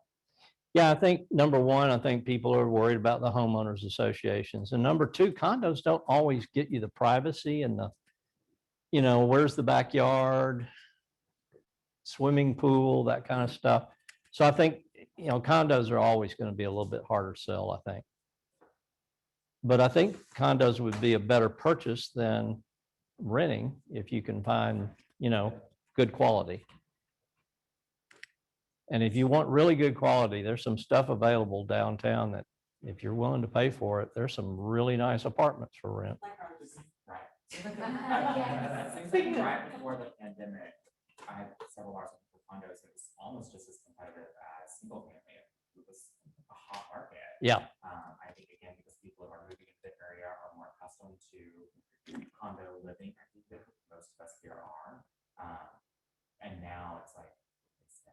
Yeah, I think number one, I think people are worried about the homeowners associations. And number two, condos don't always get you the privacy and the, where's the backyard, swimming pool, that kind of stuff. So I think, condos are always going to be a little bit harder to sell, I think. But I think condos would be a better purchase than renting if you can find, good quality. And if you want really good quality, there's some stuff available downtown that if you're willing to pay for it, there's some really nice apartments for rent. Right. Thinking right before the pandemic, I had several hours for condos. It was almost just as competitive as single family. It was a hot market. Yeah. I think again, because people who are moving into the area are more accustomed to condo living. I think that most of us here are. And now it's like, it's dead.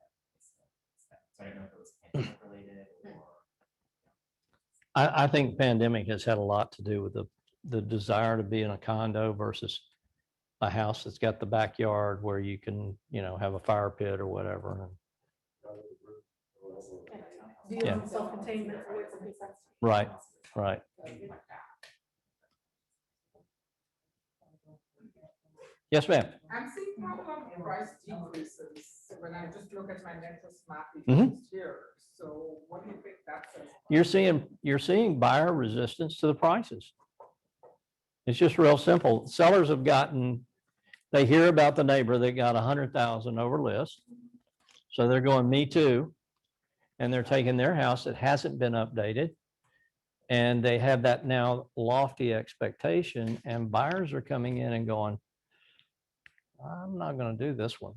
So I don't know if it was pandemic related or. I think pandemic has had a lot to do with the desire to be in a condo versus a house that's got the backyard where you can, have a fire pit or whatever. Do you own self-containment away from people? Right, right. Yes, ma'am. I'm seeing problem in price decreases when I just look at my Metro Smart Mhm. here. So what do you think that says? You're seeing buyer resistance to the prices. It's just real simple. Sellers have they hear about the neighbor that got 100,000 over list. So they're going, me too. And they're taking their house that hasn't been updated. And they have that now lofty expectation, and buyers are coming in and going, I'm not going to do this one.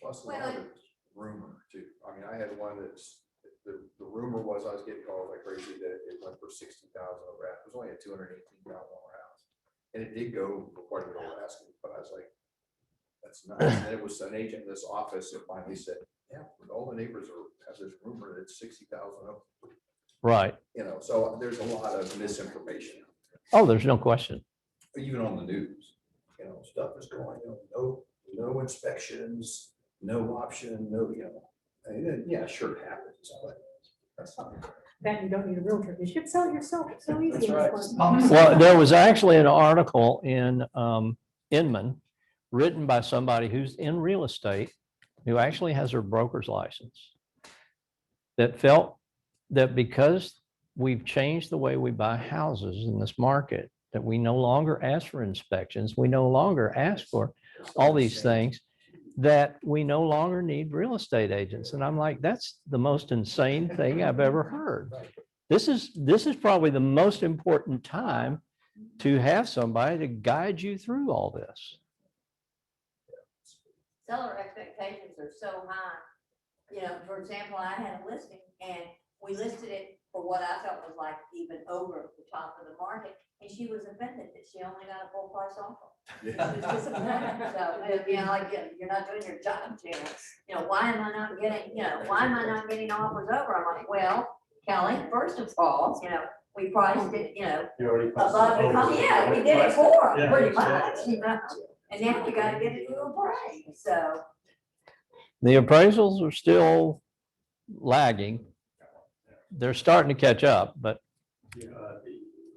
Plus, a lot of it's rumor too. I mean, I had one that's, the rumor was I was getting called like crazy that it went for 60,000 over. It was only a $218,000 house. And it did go for quite a bit over asking, but I was like, that's nuts. And then it was an agent in this office that finally said, yeah, all the neighbors have this rumor that it's 60,000 up. Right. So there's a lot of misinformation. Oh, there's no question. Even on the news, stuff is going, no inspections, no option, yeah, sure it happens, but that's not. Then you don't need a realtor. You should sell it yourself. It's so easy. That's right. Well, there was actually an article in Inman written by somebody who's in real estate, who actually has her broker's license, that felt that because we've changed the way we buy houses in this market, that we no longer ask for inspections, we no longer ask for all these things, that we no longer need real estate agents. And I'm like, that's the most insane thing I've ever heard. This is probably the most important time to have somebody to guide you through all this. Seller expectations are so high. For example, I had a listing and we listed it for what I felt was like even over the top of the market. And she was offended that she only got a full price offer. She was disappointed. So, you're not doing your job, Janice. Why am I not getting offers over? I'm like, well, Kelly, first of all, we priced it, You already above the, yeah, we did it for her, pretty much, And now you gotta get it to a price, so. The appraisals are still lagging. They're starting to catch up, but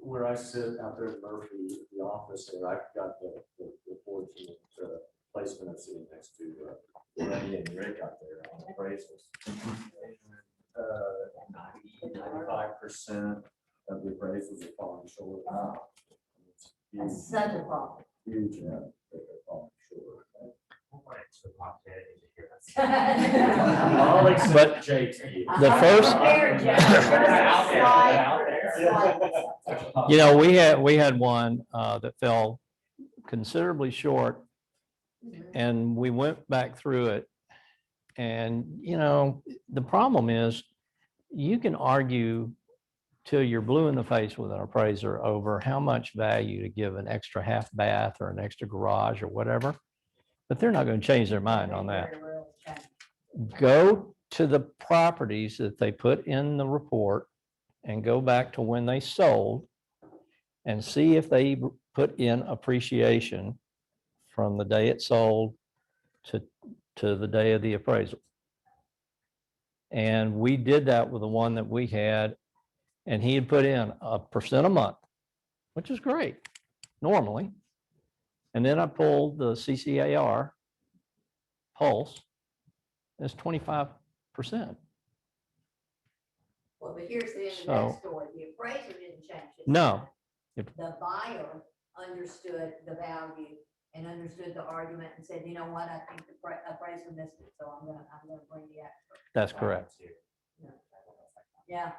where I sit out there in Murphy, the office, and I've got the fortunate placement of sitting next to Randy and Rick out there on appraisals. 95% of the appraisals are falling short. That's such a problem. Huge amount that they're falling short. All But except JT. the first, we had one that fell considerably short, and we went back through it. And, the problem is you can argue till you're blue in the face with an appraiser over how much value to give an extra half bath or an extra garage or whatever, but they're not going to change their mind on that. Go to the properties that they put in the report and go back to when they sold and see if they put in appreciation from the day it sold to the day of the appraisal. And we did that with the one that we had, and he had put in 1% a month, which is great normally. And then I pulled the CCAR pulse, it's 25%. Well, but here's the end of So- that story. The appraiser didn't change it. No. The buyer understood the value and understood the argument and said, you know what, I think the appraiser missed it, so I'm gonna bring the expert. That's correct. Yeah,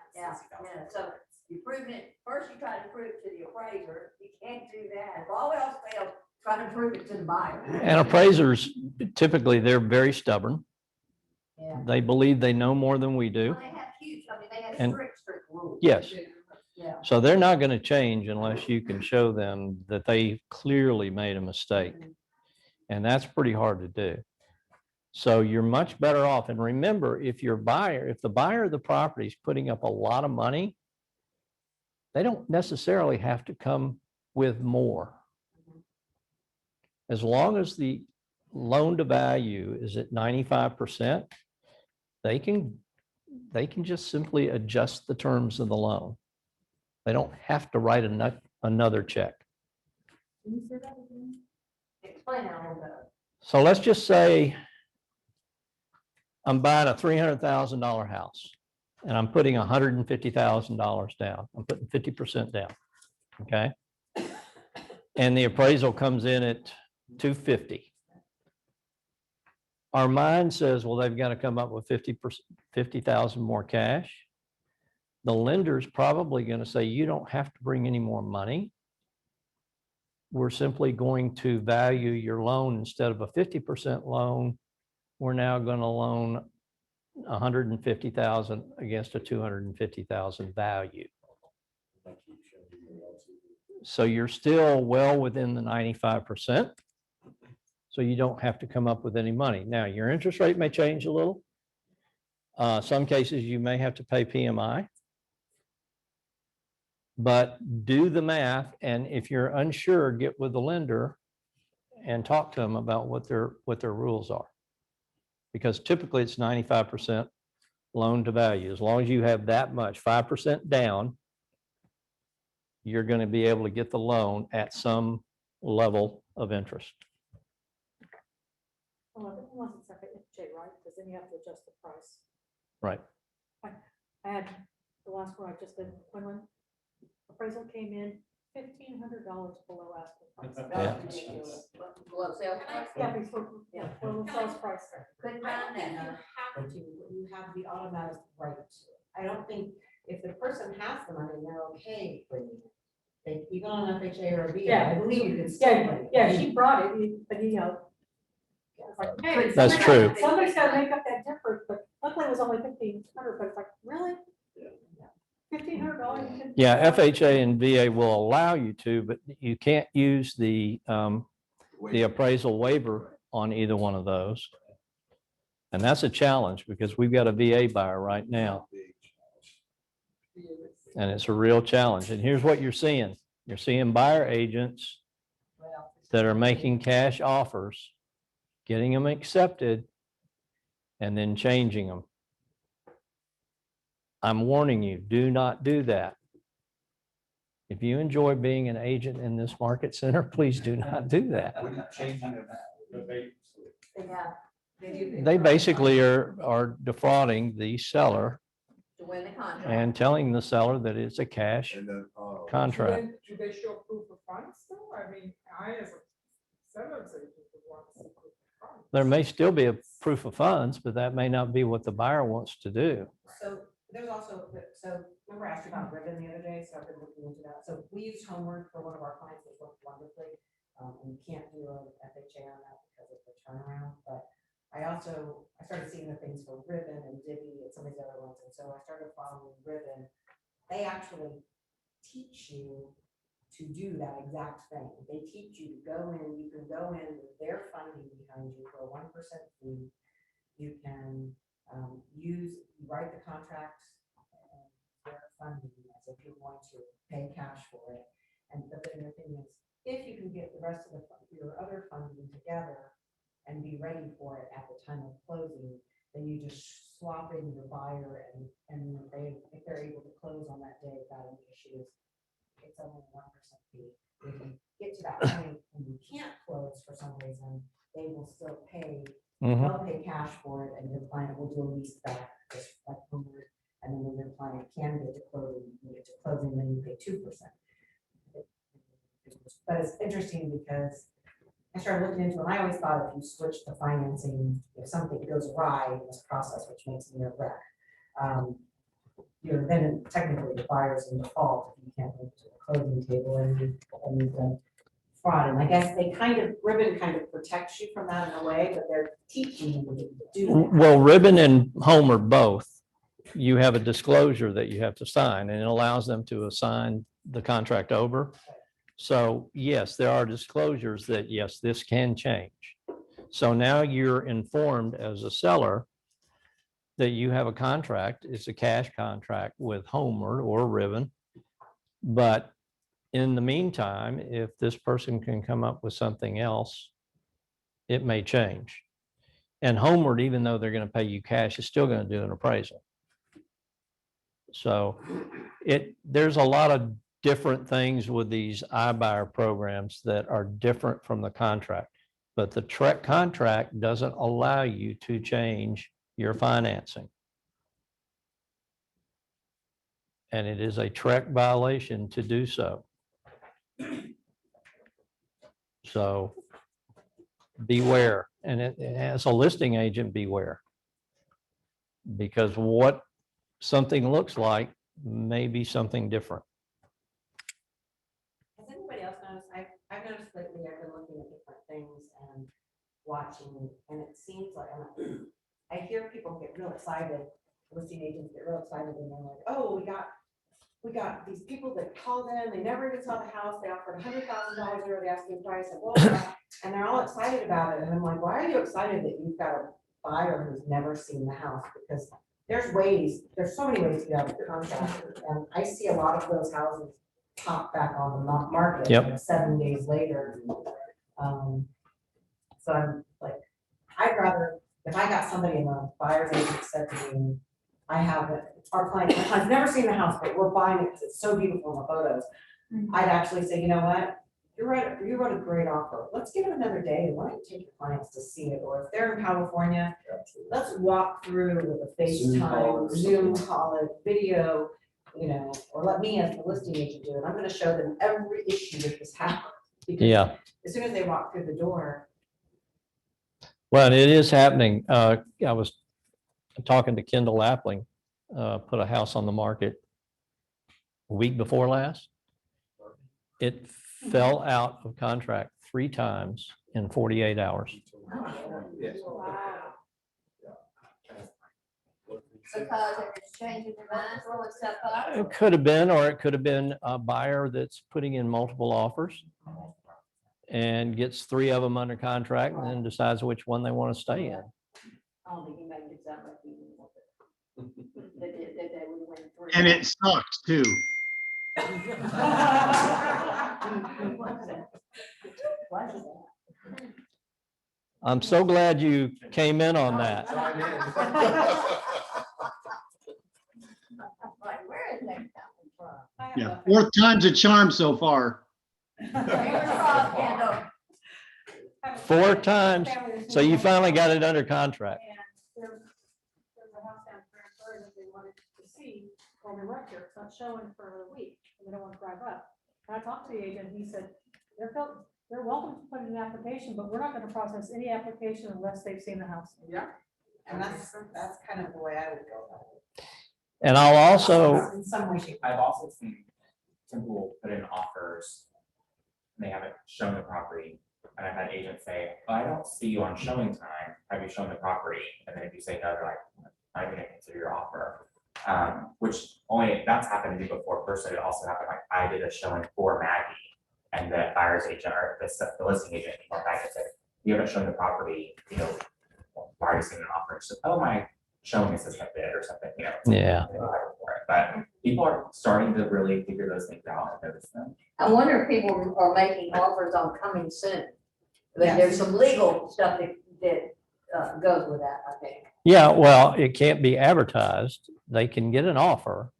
so you prove it, first you try to prove it to the appraiser, you can't do that. If all else fails, try to prove it to the buyer. And appraisers, typically, they're very stubborn. Yeah. They believe they know more than we do. Well, they have huge, I mean, they have And- strict rules. Yes. Yeah. So they're not going to change unless you can show them that they clearly made a mistake. And that's pretty hard to do. So you're much better off. And remember, if the buyer of the property is putting up a lot of money, they don't necessarily have to come with more. As long as the loan to value is at 95%, they can just simply adjust the terms of the loan. They don't have to write another check. Can you say that again? Explain that a little bit. So let's just say I'm buying a $300,000 house and I'm putting $150,000 down. I'm putting 50% down. Okay. And the appraisal comes in at 250. Our mind says, well, they've got to come up with 50,000 more cash. The lender's probably going to say, you don't have to bring any more money. We're simply going to value your loan instead of a 50% loan. We're now going to loan 150,000 against a 250,000 value. So you're still well within the 95%. So you don't have to come up with any money. Now, your interest rate may change a little. Some cases you may have to pay PMI. But do the math, and if you're unsure, get with the lender and talk to them about what their rules are. Because typically it's 95% loan to value. As long as you have that much, 5% down, you're going to be able to get the loan at some level of interest. Unless it's like an FJ, right? Because then you have to adjust the price. Right. I had the last one I just did, when appraisal came in $1,500 below asking price. Yeah. Below sales price. Yeah, below sales price. Couldn't I find don't think that, you huh? have to, you have the automatic right to it. I don't think if the person has the money, they're okay bringing it. They, even on FHA or VA, I believe you can still bring it. Yeah, she brought it, but you know. it's like, hey, That's somebody- true. Somebody's got to make up that difference, but luckily it was only $1,500, but it's like, really? $1,500? Yeah, FHA and VA will allow you to, but you can't use the appraisal waiver on either one of those. And that's a challenge because we've got a VA buyer right now. And it's a real challenge. And here's what you're seeing. You're seeing buyer agents that are making cash offers, getting them accepted, and then changing them. I'm warning you, do not do that. If you enjoy being an agent in this market center, please do not do that. Yeah. They basically are defrauding the seller To win the contract. and telling the seller that it's a cash contract. Do they show proof of funds though? I mean, I as a seller's agent would want to see proof of funds. There may still be a proof of funds, but that may not be what the buyer wants to do. So there's also, so remember I asked you about Ribbon the other day, so I've been looking into that. So we used Homeward for one of our clients, which worked wonderfully. And you can't do a FHA on that because of the turnaround, but I started seeing the things for Ribbon and Divvy and some of these other ones, and so I started following Ribbon. They actually teach you to do that exact thing. They teach you to go in, you can go in with their funding behind you for a 1% fee. You can write the contract and their funding as if you're going to pay cash for it. And the other thing is, if you can get the rest of your other funding together and be ready for it at the time of closing, then you just swap in your buyer and if they're able to close on that day without any issues, it's only 1% fee. If you get to that point and you can't close for some reason, they will still pay, Mhm. they'll pay cash for it, and your client will do a lease back, just like homework. And then when your client can get to closing, then you pay 2%. But it's interesting because I started looking into it, and I always thought if you switch the financing, if something goes awry in this process, which makes me a wreck, you're then technically the buyer's in default if you can't move to the closing table and you've done fraud. And I guess Ribbon kind of protects you from that in a way, but they're teaching you to do that. Well, Ribbon and Homer both, you have a disclosure that you have to sign, and it allows them to assign the contract over. So yes, there are disclosures that, yes, this can change. So now you're informed as a seller that you have a contract, it's a cash contract with Homer or Ribbon. But in the meantime, if this person can come up with something else, it may change. And Homeward, even though they're going to pay you cash, is still going to do an appraisal. So there's a lot of different things with these iBuyer programs that are different from the contract. But the TREC contract doesn't allow you to change your financing. And it is a TREC violation to do so. So beware, and as a listing agent, beware. Because what something looks like may be something different. Has anybody else noticed? I've noticed lately, I've been looking at different things and watching, and it seems like, I hear people get real excited, listing agents get real excited, and they're like, oh, we got these people that called in, they never even saw the house, they offered $100,000 over the asking price, and blah, blah, blah, and they're all excited about it, and I'm like, why are you excited that you've got a buyer who's never seen the house? Because there's so many ways to get out of the contract, and I see a lot of those houses pop back on the market. Yep. 7 days later. So I'm like, I'd rather, if I got somebody in the buyer's agent said to me, our client's never seen the house, but we're buying it because it's so beautiful in the photos. I'd actually say, you know what? You're right, you wrote a great offer. Let's give it another day. Why don't you take your clients to see it? Or if they're in California, let's walk through with a FaceTime, Zoom call it, video, or let me as the listing agent do it. I'm gonna show them every issue that this happened. Because Yeah. as soon as they walk through the door. Well, it is happening. I was talking to Kendall Appling, put a house on the market a week before last. It fell out of contract 3 times in 48 hours. Yes. Because they're just changing their mind, throwing stuff up. It could have been, or it could have been a buyer that's putting in multiple offers and gets 3 of them under contract and then decides which one they want to stay in. I don't think you made it sound like you knew what that they would win 3. And it sucks too. I'm so glad you came in on that. Like, where is that coming from? Yeah, 4th time's a charm so far. Fingers crossed, Kendall. 4 times. So you finally got it under contract. And there's a house down there that they wanted to see on the record, it's not showing for a week, and they don't want to drive up. And I talked to the agent, he said, they're welcome to put in an application, but we're not gonna process any application unless they've seen the house. Yeah. And that's kind of the way I would go about it. And I'll also, In some way, shape, I've also seen some people put in offers, and they haven't shown the property, and I've had agents say, oh, I don't see you on showing time, have you shown the property? And then if you say no, they're like, I'm gonna consider your offer. Which that's happened to me before. Personally, it also happened, like, I did a showing for Maggie, and the buyer's agent or the listing agent came back and said, you haven't shown the property, why are you seeing an offer? So, oh, my showing assistant did or something, Yeah. they don't have it for it. But people are starting to really figure those things out and notice them. I wonder if people are making offers on coming soon. But Yes. there's some legal stuff that goes with that, I think. Yeah, well, it can't be advertised. They can get an offer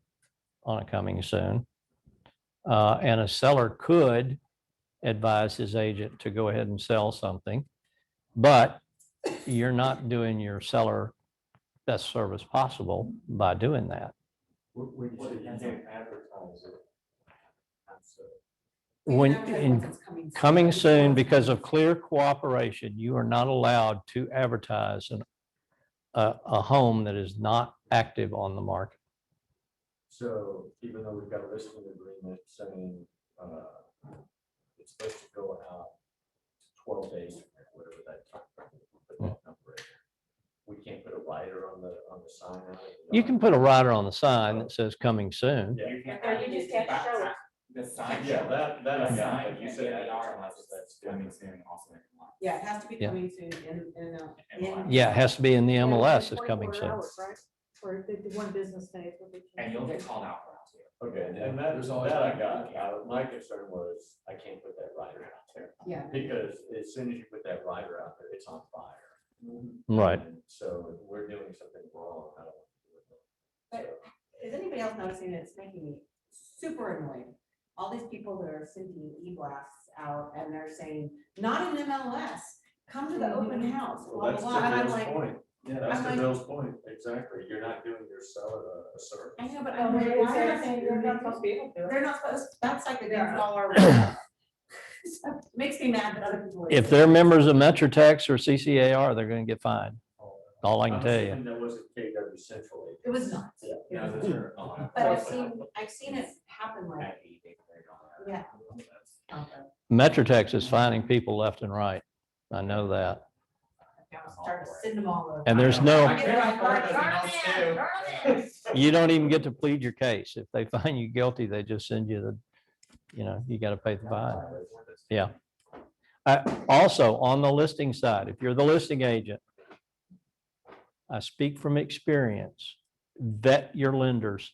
on a coming soon. And a seller could advise his agent to go ahead and sell something. But you're not doing your seller best service possible by doing that. When you say you can't advertise it. that's, When advertise in once it's coming soon, because of clear cooperation, you are not allowed to advertise a home that is not active on the market. So even though we've got a listing agreement saying, it's supposed to go out 12 days, whatever that time frame, put that number in. We can't put a rider on the sign. out of the You can put a rider on the sign that says coming soon. Yeah. You can't. Yeah, you just can't show it. The sign. Yeah, that I The got, sign but you can't said be in the yard advertise, unless that's it's coming soon, also in the lot. Yeah, it has to be Yeah. coming soon in. Yeah, it has to be in the Yeah, MLS is 24 coming soon. hours, right? Or the one business day. is what they And change. you'll get called out for that too. Okay, and There's always- that I got. My concern was I can't put that rider out there. Yeah. Because as soon as you put that rider out there, it's on fire. Right. And so if we're doing something wrong, I don't want to do it. But is anybody else noticing that it's making me super annoyed? All these people that are sending e-blasts out and they're saying, not an MLS, come to the open house, Well, blah, blah, that's blah. And the I'm Bill's like, point. Yeah, That's I'm the like- Bill's point. Exactly. You're not doing your seller a service. I know, but Oh, I'm like, they're why are saying they? you're not supposed to be able to. They're not supposed, that's like against Yeah. all our rules. So, it makes me mad that other people. are If saying they're members of Metrotex or CCAR, they're going to get fined. All I can I'm tell you. assuming that wasn't KW Central. It was not. Yeah. It No, was those not. are a lot of- But I've seen it happen like, At 8, they carry it on there. yeah. Okay. Metrotex is finding people left and right. I know that. I'll start to send them all over. And there's I no, get it, I know. you don't even get to plead your case. If they find you guilty, they just send you you got to pay the fine. Yeah. Also, on the listing side, if you're the listing agent, I speak from experience, vet your lenders.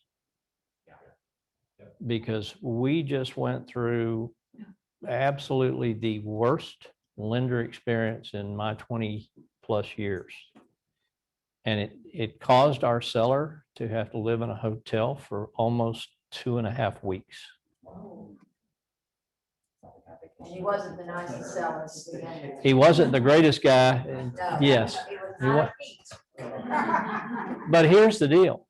Because we just went through absolutely the worst lender experience in my 20+ years. And it caused our seller to have to live in a hotel for almost 2.5 weeks. And he wasn't the nicest seller. to begin with. He wasn't the greatest guy. and No, Yes. He was he not wa- neat. But here's the deal.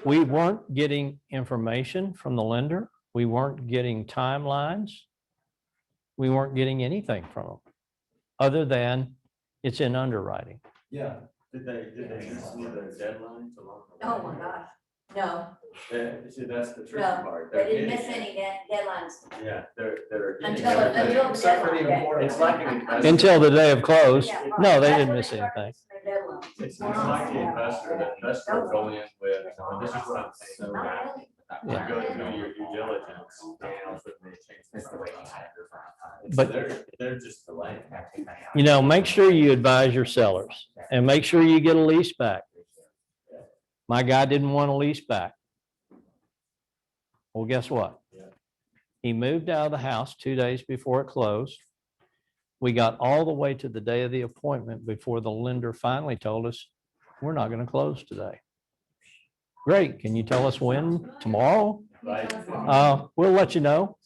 We weren't getting information from the lender. We weren't getting timelines. We weren't getting anything from them, other than it's in underwriting. Yeah, Did they miss any of their deadlines along the way? Oh, my gosh. No, See, that's the tricky no, part. they They're didn't miss getting- any deadlines. Yeah, they're. getting Until- everything until the except for the deadline. important- It's like an investor. Until the day of close. Yeah, right. No, they That's didn't when miss they started anything. missing their deadlines. It's like the investor, the investor will go in with, this is what I'm saying. Not really. You go through your due diligence. That's the way he had it. But- They're just delaying. Make sure you advise your sellers and make sure you get a lease back. My guy didn't want a lease back. Well, guess what? Yeah. He moved out of the house 2 days before it closed. We got all the way to the day of the appointment before the lender finally told us, we're not going to close today. Great. Can you tell us when? Tomorrow? Right. We'll let you know.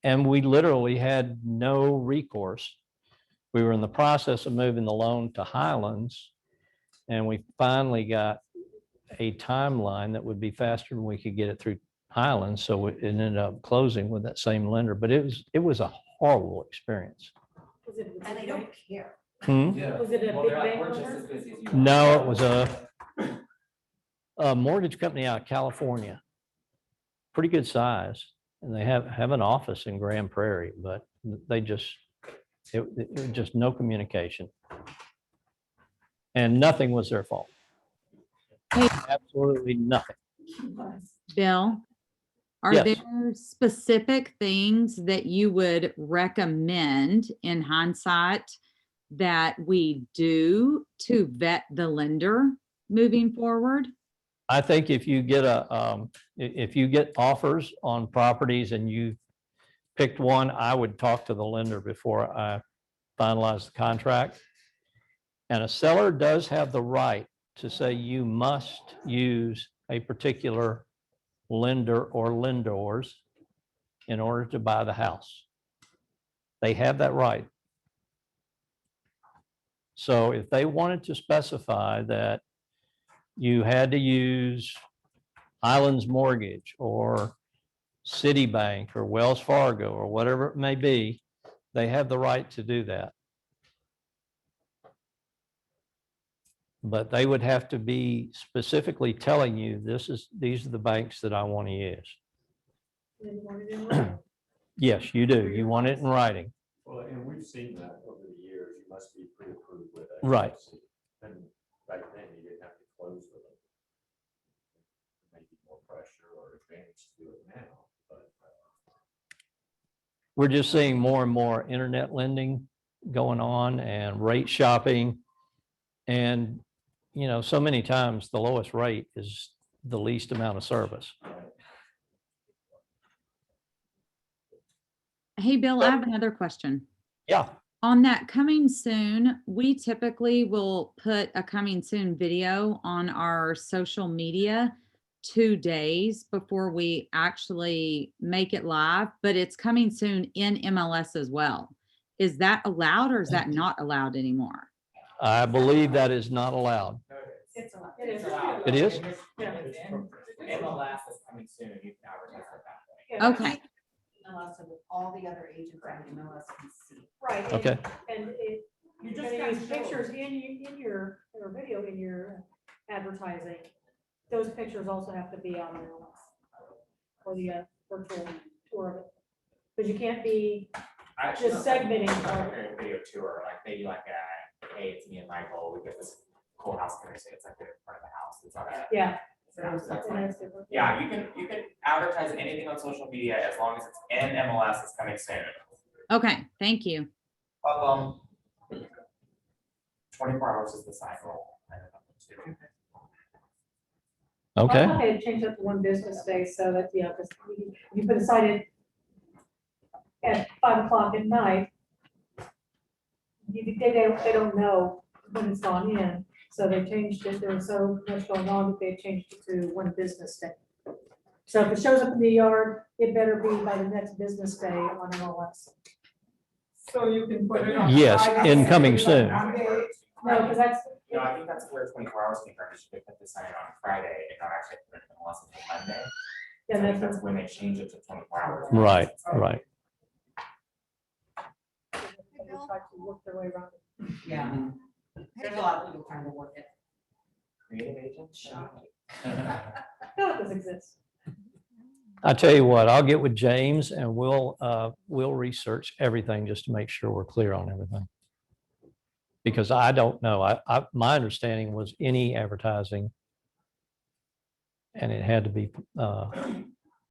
And we literally had no recourse. We were in the process of moving the loan to Highlands. And we finally got a timeline that would be faster than we could get it through Highlands. So it ended up closing with that same lender, but it was a horrible experience. Was it a And they big don't bank? care. yeah. Was it a Well, big they're bank? not- we're just lender? as busy as you. No, it was a mortgage company out of California. Pretty good size. And they have an office in Grand Prairie, but they just, it was just no communication. And nothing was their fault. Absolutely nothing. Bill, are Yes. there specific things that you would recommend in hindsight that we do to vet the lender moving forward? I think if you get if you get offers on properties and you picked one, I would talk to the lender before I finalize the contract. And a seller does have the right to say you must use a particular lender or lenders in order to buy the house. They have that right. So if they wanted to specify that you had to use Islands Mortgage or Citibank or Wells Fargo or whatever it may be, they have the right to do that. But they would have to be specifically telling you, these are the banks that I want to use. And you want it in writing. Yes, you do. You want it in writing. Well, and we've seen that over the years, you must be pre-approved with it. Right. And back then, you didn't have to close with them. Maybe more pressure or advantage to do it now, but. We're just seeing more and more internet lending going on and rate shopping. And, you know, so many times the lowest rate is the least amount of service. Hey, Bill, I have another question. Yeah. On that coming soon, we typically will put a coming soon video on our social media 2 days before we actually make it live, but it's coming soon in MLS as well. Is that allowed or is that not allowed anymore? I believe that is not allowed. It's allowed. It is. allowed. It is? If it's- Yeah. if it's in MLS is coming soon, you can advertise at that point. Okay, MLS, so that all the other agents on MLS can see. Right. and- Okay. And it, You you're just gonna gotta use show pictures in your, or video in your advertising. Those pictures also have to be on MLS for the virtual tour of it. Because you can't be, Actually, Just segmenting. like a video tour, like maybe like hey, it's me and Michael, we get this cool house, can I say it's like in front of the house, it's not a. yeah. So that's and fine. that's different. Yeah, you can advertise anything on social media as long as it's in MLS, it's coming soon. okay, thank you. 24 hours is the cycle. I don't know. I Okay. thought they had changed that to one business day so that, yeah, because you put aside it at 5 o'clock at night. They don't know when it's gone in, so they changed it. There was so much going on that they changed it to one business day. So if it shows up in the yard, it better be by the next business day on MLS. So you can put it on. Yes, Friday, incoming Saturday, soon. Monday. No, because that's, No, I think that's where 24 hours came from, is you could put the sign on Friday and not actually put it in MLS until Monday. yeah, I think that's, that's when they changed it to 24 hours. Right, right. they try to work their way around it. Yeah. There's a lot of people trying to work it. Creative agents. No, it does exist. I tell you what, I'll get with James and we'll research everything just to make sure we're clear on everything. Because I don't know. My understanding was any advertising and it had to be